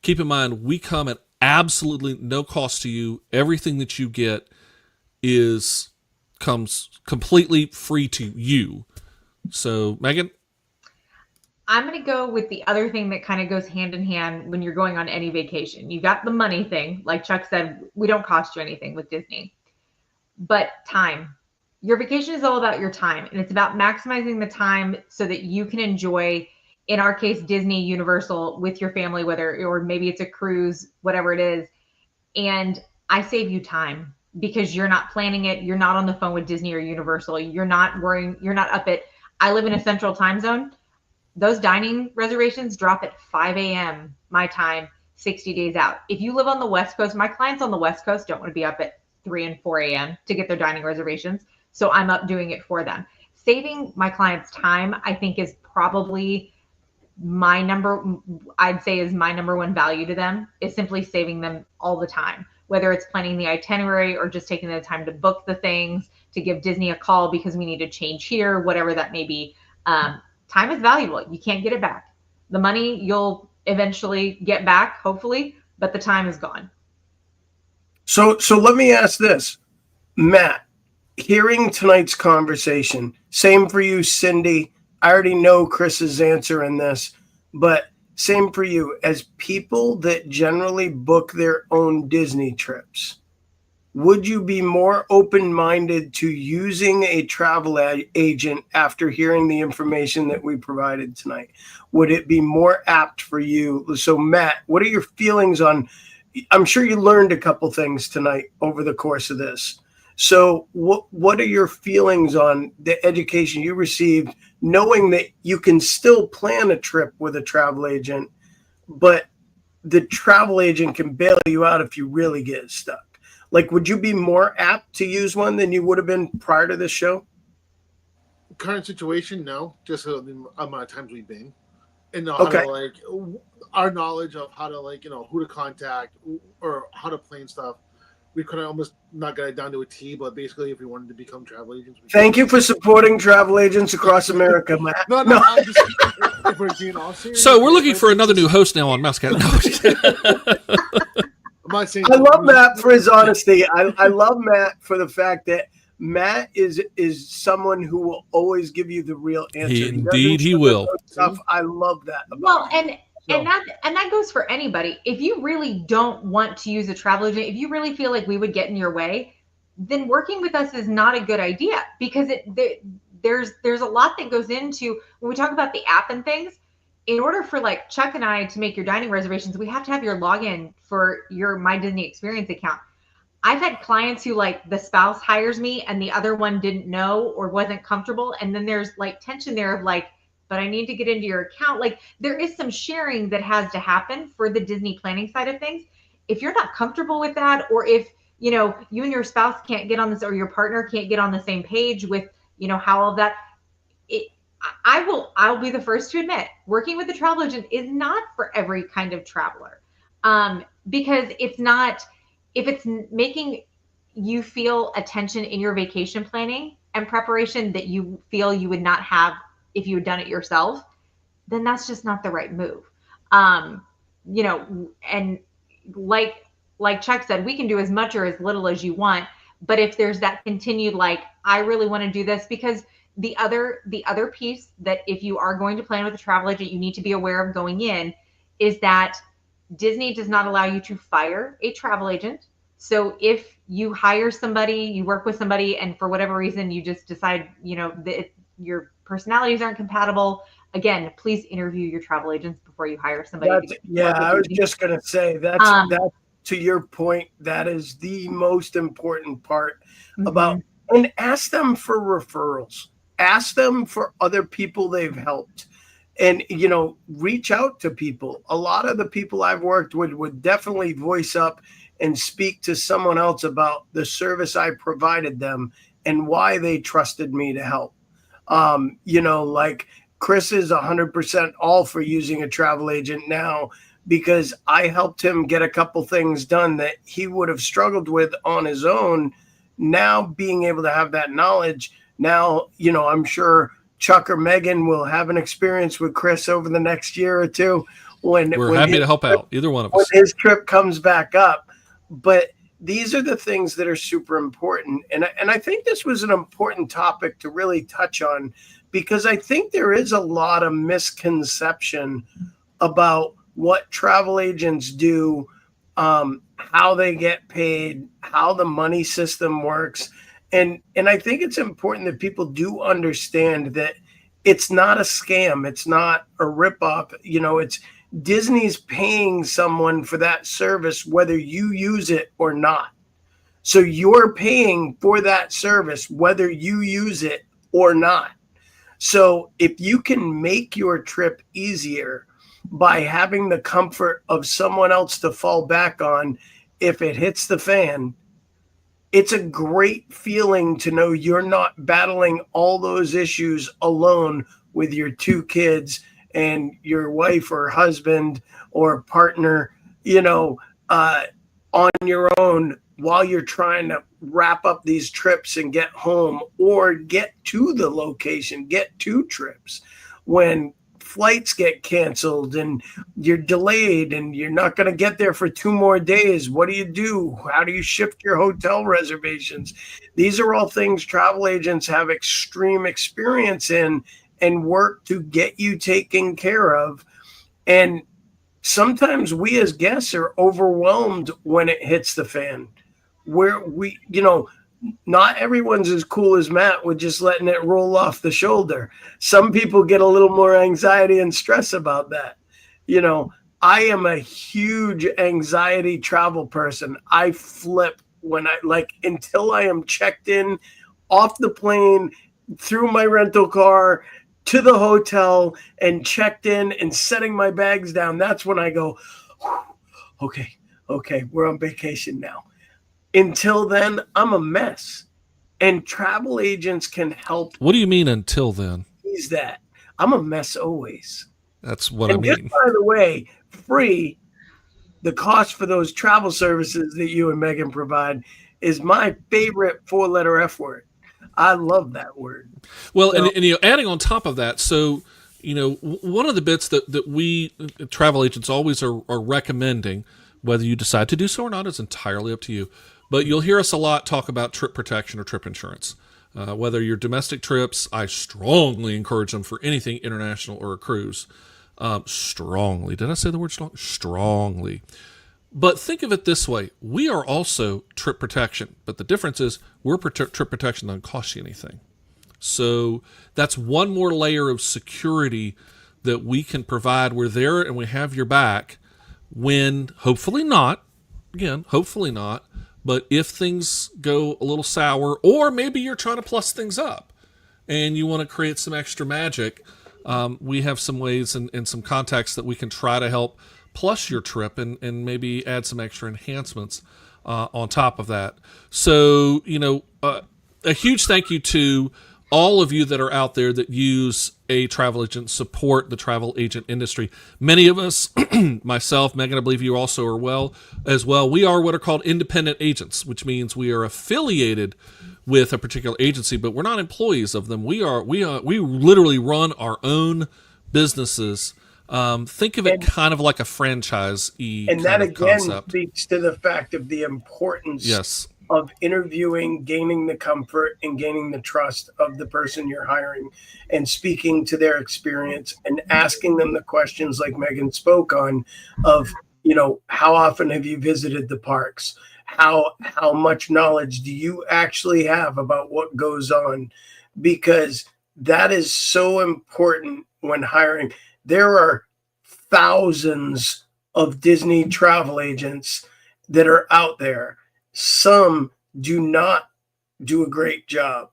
keep in mind we come at absolutely no cost to you. Everything that you get comes completely free to you. So Meaghan? I'm going to go with the other thing that kind of goes hand in hand when you're going on any vacation. You got the money thing. Like Chuck said, we don't cost you anything with Disney. But time. Your vacation is all about your time. And it's about maximizing the time so that you can enjoy, in our case, Disney, Universal with your family, or maybe it's a cruise, whatever it is. And I save you time because you're not planning it. You're not on the phone with Disney or Universal. You're not worrying. You're not up at, I live in a central time zone. Those dining reservations drop at 5 a.m. my time, 60 days out. If you live on the West Coast, my clients on the West Coast don't want to be up at 3 and 4 a.m. to get their dining reservations. So I'm up doing it for them. Saving my clients time, I think, is probably my number one value to them, is simply saving them all the time, whether it's planning the itinerary or just taking the time to book the things, to give Disney a call because we need to change here, whatever that may be. Time is valuable. You can't get it back. The money you'll eventually get back, hopefully, but the time is gone. So let me ask this, Matt, hearing tonight's conversation, same for you, Cindy. I already know Chris's answer in this, but same for you. As people that generally book their own Disney trips, would you be more open-minded to using a travel agent after hearing the information that we provided tonight? Would it be more apt for you? So, Matt, what are your feelings on, I'm sure you learned a couple things tonight over the course of this. So what are your feelings on the education you received, knowing that you can still plan a trip with a travel agent, but the travel agent can bail you out if you really get stuck? Like, would you be more apt to use one than you would have been prior to this show? Current situation, no. Just the amount of times we've been, and how to, our knowledge of how to, who to contact or how to plan stuff. We could have almost not got it down to a T, but basically, if we wanted to become travel agents, thank you for supporting travel agents across America, Matt. No. I'm just, if we're being all serious, so we're looking for another new host now on Mousecat. I'm not saying. I love Matt for his honesty. I love Matt for the fact that Matt is someone who will always give you the real answer. He will. Stuff. I love that. And that goes for anybody. If you really don't want to use a travel agent, if you really feel like we would get in your way, then working with us is not a good idea, because there's a lot that goes into when we talk about the app and things. In order for like Chuck and I to make your dining reservations, we have to have your login for your My Disney Experience account. I've had clients who, like, the spouse hires me and the other one didn't know or wasn't comfortable. And then there's like tension there of like, but I need to get into your account. Like, there is some sharing that has to happen for the Disney planning side of things. If you're not comfortable with that, or if, you and your spouse can't get on this, or your partner can't get on the same page with, how all of that, I'll be the first to admit, working with a travel agent is not for every kind of traveler. Because it's not, if it's making you feel a tension in your vacation planning and preparation that you feel you would not have if you had done it yourself, then that's just not the right move. And like Chuck said, we can do as much or as little as you want. But if there's that continued, like, I really want to do this, because the other piece that if you are going to plan with a travel agent, you need to be aware of going in, is that Disney does not allow you to fire a travel agent. So if you hire somebody, you work with somebody, and for whatever reason you just decide, that your personalities aren't compatible, again, please interview your travel agents before you hire somebody. I was just going to say that to your point, that is the most important part about, and ask them for referrals. Ask them for other people they've helped, and, reach out to people. A lot of the people I've worked with would definitely voice up and speak to someone else about the service I provided them and why they trusted me to help. Like Chris is 100% all for using a travel agent now, because I helped him get a couple things done that he would have struggled with on his own. Now being able to have that knowledge, now, I'm sure Chuck or Meaghan will have an experience with Chris over the next year or two. We're happy to help out, either one of when us. his trip comes back up. But these are the things that are super important. And I think this was an important topic to really touch on, because I think there is a lot of misconception about what travel agents do, how they get paid, how the money system works. And I think it's important that people do understand that it's not a scam. It's not a ripoff. It's Disney's paying someone for that service, whether you use it or not. So you're paying for that service, whether you use it or not. So if you can make your trip easier by having the comfort of someone else to fall back on if it hits the fan, it's a great feeling to know you're not battling all those issues alone with your 2 kids and your wife or husband or partner, on your own while you're trying to wrap up these trips and get home or get to the location, get 2 trips. When flights get canceled and you're delayed and you're not going to get there for 2 more days, what do? How do you shift your hotel reservations? These are all things travel agents have extreme experience in and work to get you taken care of. And sometimes we as guests are overwhelmed when it hits the fan, where not everyone's as cool as Matt with just letting it roll off the shoulder. Some people get a little more anxiety and stress about that. I am a huge anxiety travel person. I flip when until I am checked in off the plane, through my rental car, to the hotel and checked in and setting my bags down. That's when I go, okay, we're on vacation now. Until then, I'm a mess. And travel agents can help. What do you mean until then? Ease that. I'm a mess always. That's what I mean. Just by the way, free, the cost for those travel services that you and Meaghan provide is my favorite 4-letter F word. I love that word. Well, and adding on top of that, so one of the bits that we travel agents always are recommending, whether you decide to do so or not, is entirely up to you. But you'll hear us a lot talk about trip protection or trip insurance. Whether your domestic trips, I strongly encourage them for anything international or a cruise. Strongly. Did I say the word strong? Strongly. But think of it this way. We are also trip protection, but the difference is we're trip protection that doesn't cost you anything. So that's one more layer of security that we can provide. We're there and we have your back when, hopefully not, but if things go a little sour, or maybe you're trying to plus things up and you want to create some extra magic, we have some ways and some contacts that we can try to help plus your trip and maybe add some extra enhancements on top of that. So, a huge thank you to all of you that are out there that use a travel agent, support the travel agent industry. Many of us, myself, Meaghan, I believe you also are as well. We are what are called independent agents, which means we are affiliated with a particular agency, but we're not employees of them. We literally run our own businesses. Think of it kind of like a franchise-y and that again concept. Speaks to the fact of the importance of interviewing, gaining the comfort and gaining the trust of the person you're hiring and speaking to their experience and asking them the questions like Meaghan spoke on of, how often have you visited the parks? How much knowledge do you actually have about what goes on? Because that is so important when hiring. There are thousands of Disney travel agents that are out there. Some do not do a great job.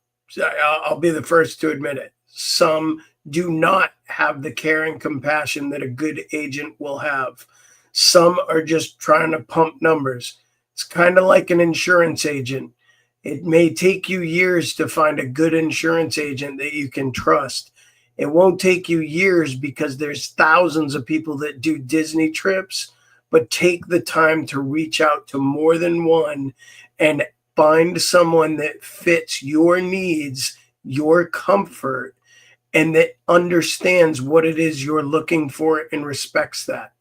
I'll be the first to admit it. Some do not have the care and compassion that a good agent will have. Some are just trying to pump numbers. It's kind of like an insurance agent. It may take you years to find a good insurance agent that you can trust. It won't take you years because there's thousands of people that do Disney trips, but take the time to reach out to more than one and find someone that fits your needs, your comfort, and that understands what it is you're looking for and respects that.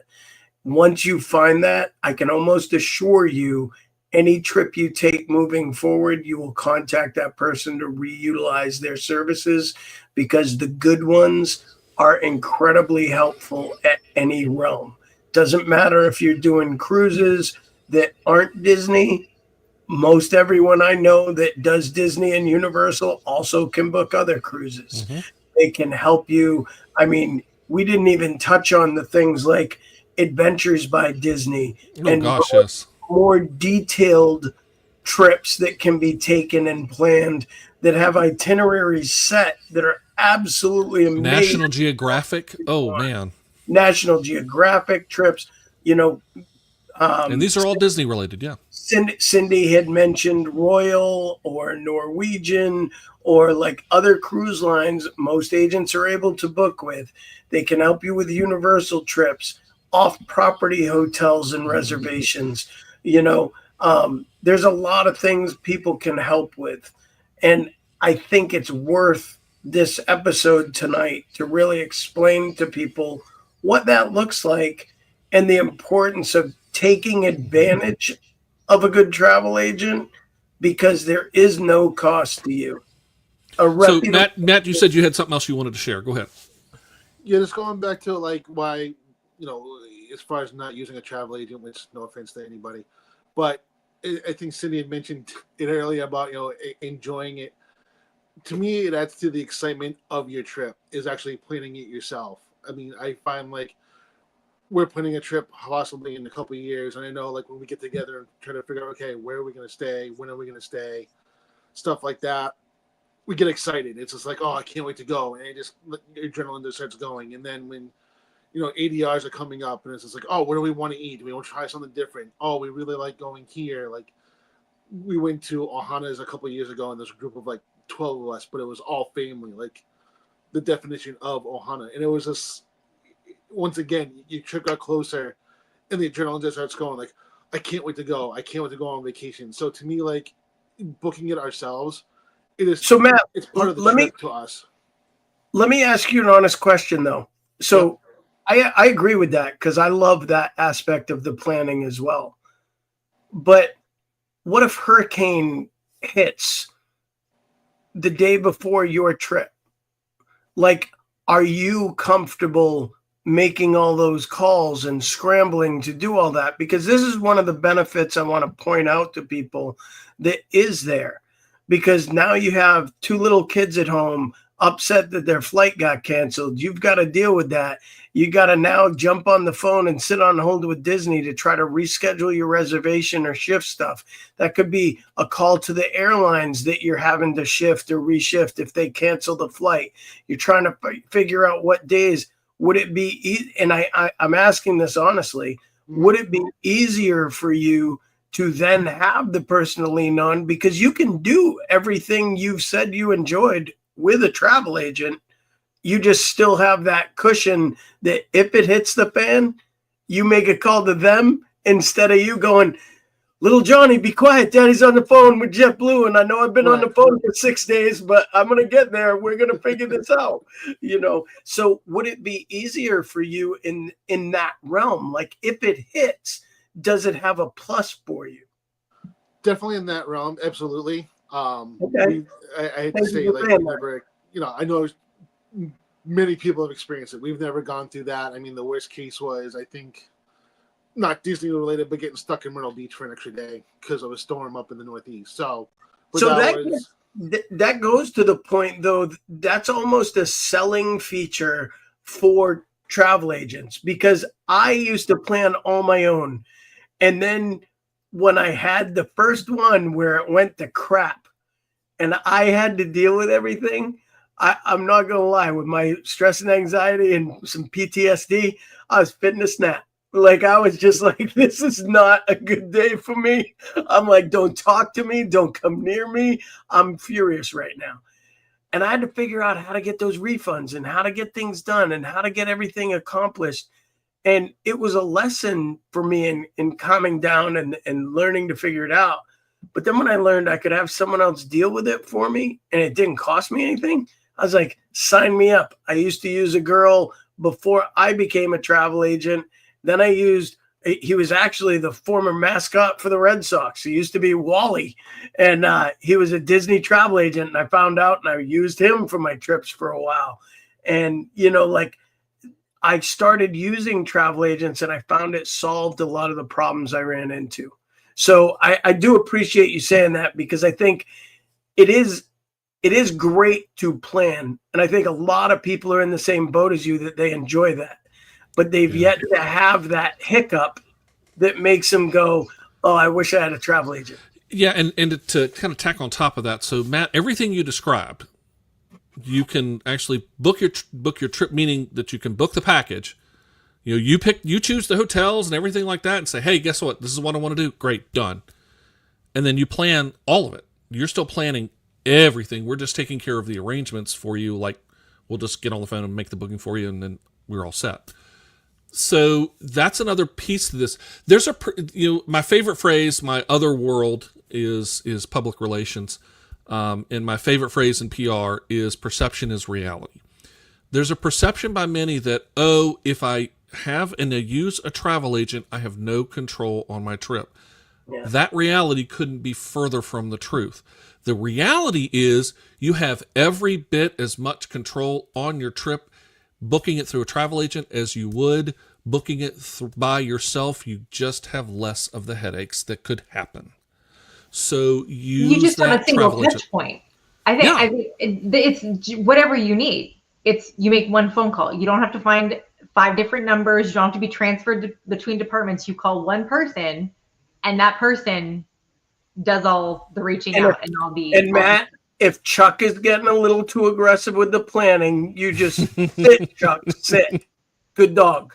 Once you find that, I can almost assure you any trip you take moving forward, you will contact that person to reutilize their services, because the good ones are incredibly helpful at any realm. Doesn't matter if you're doing cruises that aren't Disney. Most everyone I know that does Disney and Universal also can book other cruises. Mm-hmm. They can help you. I mean, we didn't even touch on the things like Adventures by Disney Oh and gosh, yes. more detailed trips that can be taken and planned, that have itineraries set that are absolutely amazing. National Geographic. Oh man. National Geographic trips, you know. And these are all Disney related, yeah. Cindy had mentioned Royal or Norwegian or like other cruise lines most agents are able to book with. They can help you with Universal trips, off-property hotels and reservations. You know, there's a lot of things people can help with. And I think it's worth this episode tonight to really explain to people what that looks like and the importance of taking advantage of a good travel agent, because there is no cost to you. So Matt, you said you had something else you wanted to share. Go ahead. Yeah, just going back to like why, as far as not using a travel agent, which no offense to anybody, but I think Cindy had mentioned it earlier about enjoying it. To me, it adds to the excitement of your trip is actually planning it yourself. I mean, I find like we're planning a trip possibly in a couple of years, and I know like when we get together and try to figure out, okay, where are we going to stay, when are we going to stay, stuff like that, we get excited. It's just like, oh, I can't wait to go, and your adrenaline just starts going. And then when ADRs are coming up, and it's just like, oh, what do we want to eat? Do we want to try something different? Oh, we really like going here. Like we went to Ohana's a couple of years ago, and there's a group of like 12 of us, but it was all family, like the definition of Ohana, and it was just. Once again, your trip got closer and the adrenaline just starts going like, I can't wait to go. I can't wait to go on vacation. So to me, like booking it ourselves, it is. So Matt, it's part of the trip to us. Let me ask you an honest question though. So I agree with that because I love that aspect of the planning as well. But what if hurricane hits the day before your trip? Like, are you comfortable making all those calls and scrambling to do all that? Because this is one of the benefits I want to point out to people that is there. Because now you have two little kids at home upset that their flight got canceled. You've got to deal with that. You got to now jump on the phone and sit on hold with Disney to try to reschedule your reservation or shift stuff. That could be a call to the airlines that you're having to shift or reshift if they cancel the flight. You're trying to figure out what days. Would it be, and I'm asking this honestly, would it be easier for you to then have the person to lean on? Because you can do everything you've said you enjoyed with a travel agent. You just still have that cushion that if it hits the fan, you make a call to them instead of you going, little Johnny, be quiet. Daddy's on the phone with JetBlue, and I know I've been on the phone for 6 days, but I'm going to get there. We're going to figure this out, So would it be easier for you in that realm? Like if it hits, does it have a plus for you? Definitely in that realm, absolutely. Okay. I hate to say, like, never, I know many people have experienced it. We've never gone through that. I mean, the worst case was, I think, not Disney related, but getting stuck in Myrtle Beach for an extra day because of a storm up in the Northeast. So that goes to the point, though, that's almost a selling feature for travel agents, because I used to plan all my own. And then when I had the first one where it went to crap and I had to deal with everything, I'm not going to lie, with my stress and anxiety and some PTSD, I was fitting a snap. Like, I was just like, this is not a good day for me. I'm like, don't talk to me. Don't come near me. I'm furious right now. And I had to figure out how to get those refunds and how to get things done and how to get everything accomplished. And it was a lesson for me in calming down and learning to figure it out. But then when I learned I could have someone else deal with it for me and it didn't cost me anything, I was like, sign me up. I used to use a girl before I became a travel agent. Then he was actually the former mascot for the Red Sox. He used to be Wally, and he was a Disney travel agent. And I found out, and I used him for my trips for a while. And, like, I started using travel agents, and I found it solved a lot of the problems I ran into. So I do appreciate you saying that, because I think it is great to plan. And I think a lot of people are in the same boat as you, that they enjoy that. But they've yet to have that hiccup that makes them go, oh, I wish I had a travel agent. Yeah, and to kind of tack on top of that, so Matt, everything you described, you can actually book your trip, meaning that you can book the package. You choose the hotels and everything like that, and say, hey, guess what? This is what I want to do. Great, done. And then you plan all of it. You're still planning everything. We're just taking care of the arrangements for you. Like, we'll just get on the phone and make the booking for you, and then we're all set. So that's another piece to this. There's my favorite phrase, my other world is public relations. And my favorite phrase in PR is perception is reality. There's a perception by many that, if I have and use a travel agent, I have no control on my trip. Yeah. That reality couldn't be further from the truth. The reality is you have every bit as much control on your trip booking it through a travel agent as you would booking it by yourself. You just have less of the headaches that could happen. So you just have a single touch point. I think it's whatever you need. You make one phone call. You don't have to find 5 different numbers. You don't have to be transferred between departments. You call one person, and that person does all the reaching out and all the. And Matt, if Chuck is getting a little too aggressive with the planning, you just sit, Chuck, sit. Good dog.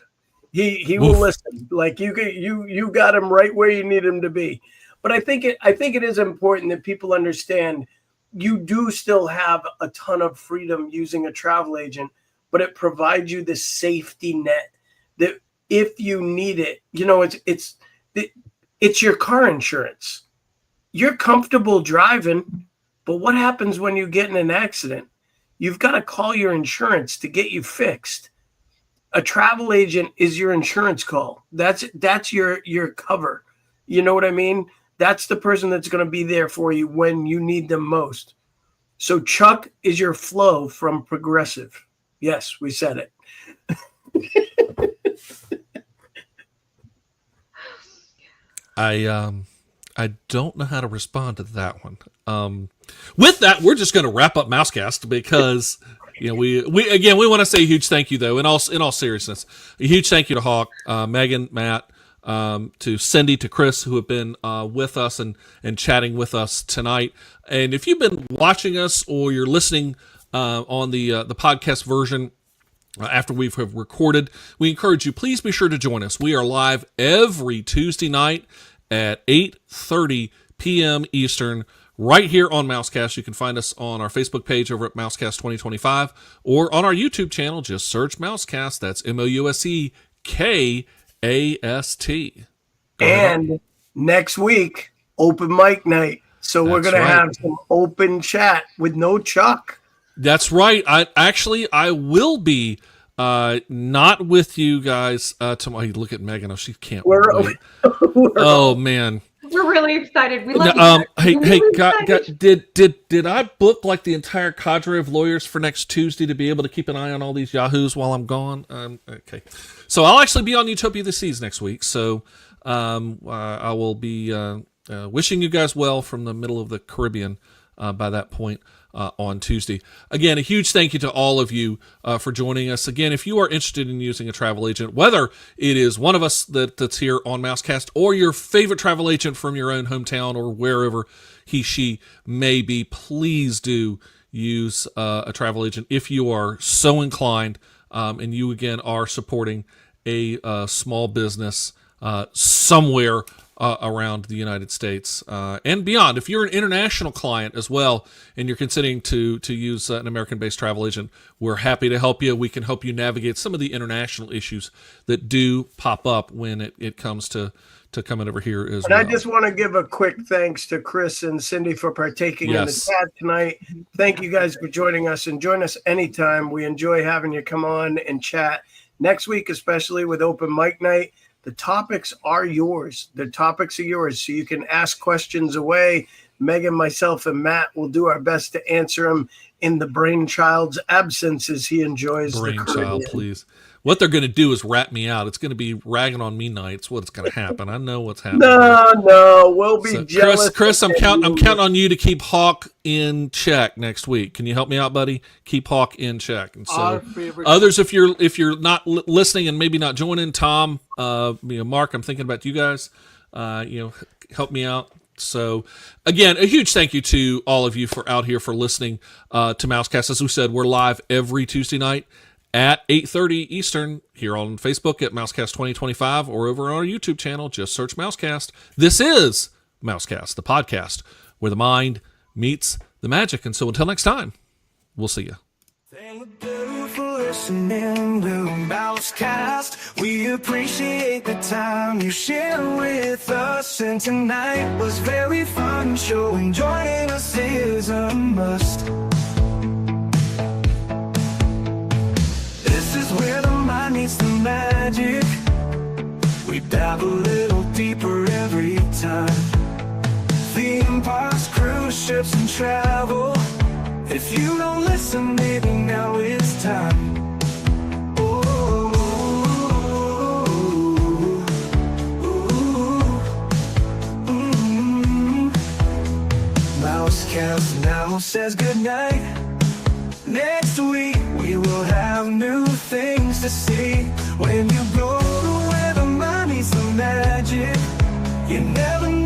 He will listen. Like you got him right where you need him to be. But I think it is important that people understand you do still have a ton of freedom using a travel agent, but it provides you the safety net that if you need it, it's your car insurance. You're comfortable driving, but what happens when you get in an accident? You've got to call your insurance to get you fixed. A travel agent is your insurance call. That's your cover. You know what I mean? That's the person that's going to be there for you when you need them most. So Chuck is your Flo from Progressive. Yes, we said it. I don't know how to respond to that one. With that, we're just going to wrap up Mousecast because we want to say a huge thank you though. In all seriousness, a huge thank you to Hawk, Meaghan, Matt, to Cindy, to Chris, who have been with us and chatting with us tonight. And if you've been watching us or you're listening on the podcast version after we've recorded, we encourage you, please be sure to join us. We are live every Tuesday night at 8:30 p.m. Eastern, right here on Mousecast. You can find us on our Facebook page over at Mousecast 2025 or on our YouTube channel. Just search Mousecast. That's MOUSEKAST. And next week, open mic night. So we're going to have some open chat with no Chuck. That's right. I will be not with you guys tomorrow. Look at Meaghan. Oh, she can't wait. Oh man, we're really excited. We love you. Hey, did I book like the entire cadre of lawyers for next Tuesday to be able to keep an eye on all these yahoos while I'm gone? Okay, so I'll actually be on Utopia of the Seas next week. So I will be wishing you guys well from the middle of the Caribbean by that point. On Tuesday. Again, a huge thank you to all of you for joining us. Again, if you are interested in using a travel agent, whether it is one of us that's here on Mousecast or your favorite travel agent from your own hometown or wherever she may be, please do use a travel agent if you are so inclined and you, again, are supporting a small business somewhere around the United States and beyond. If you're an international client as well and you're considering to use an American-based travel agent, we're happy to help you. We can help you navigate some of the international issues that do pop up when it comes to coming over here as well. And I just want to give a quick thanks to Chris and Cindy for partaking in the chat tonight. Thank you guys for joining us, and join us anytime. We enjoy having you come on and chat. Next week, especially with open mic night, the topics are yours. The topics are yours, so you can ask questions away. Meaghan, myself, and Matt will do our best to answer them in the brainchild's absence as he enjoys the brainchild, please. What they're going to do is rat me out. It's going to be ragging on me night. It's what's going to happen. I know what's happening. No, we'll be jealous. Chris, I'm counting on you to keep Hawk in check next week. Can you help me out, buddy? Keep Hawk in check. And so others, if you're not listening and maybe not joining, Tom, Mark, I'm thinking about you guys. Help me out. So, again, a huge thank you to all of you for out here for listening to Mousecast. As we said, we're live every Tuesday night at 8:30 Eastern here on Facebook at Mousecast 2025 or over on our YouTube channel. Just search Mousecast. This is Mousecast, the podcast where the mind meets the magic. And so until next time, we'll see you. Thank you for listening to Mousecast. We appreciate the time you share with us, and tonight was very fun show, and joining us is a must. This is where the mind meets the magic. We dive a little deeper every time. Theme parks, cruise ships, and travel. If you don't listen, maybe now it's time. Ooh, Mousecast now says goodnight. Next week we will have new things to see. When you go to where the mind meets the magic, you never know.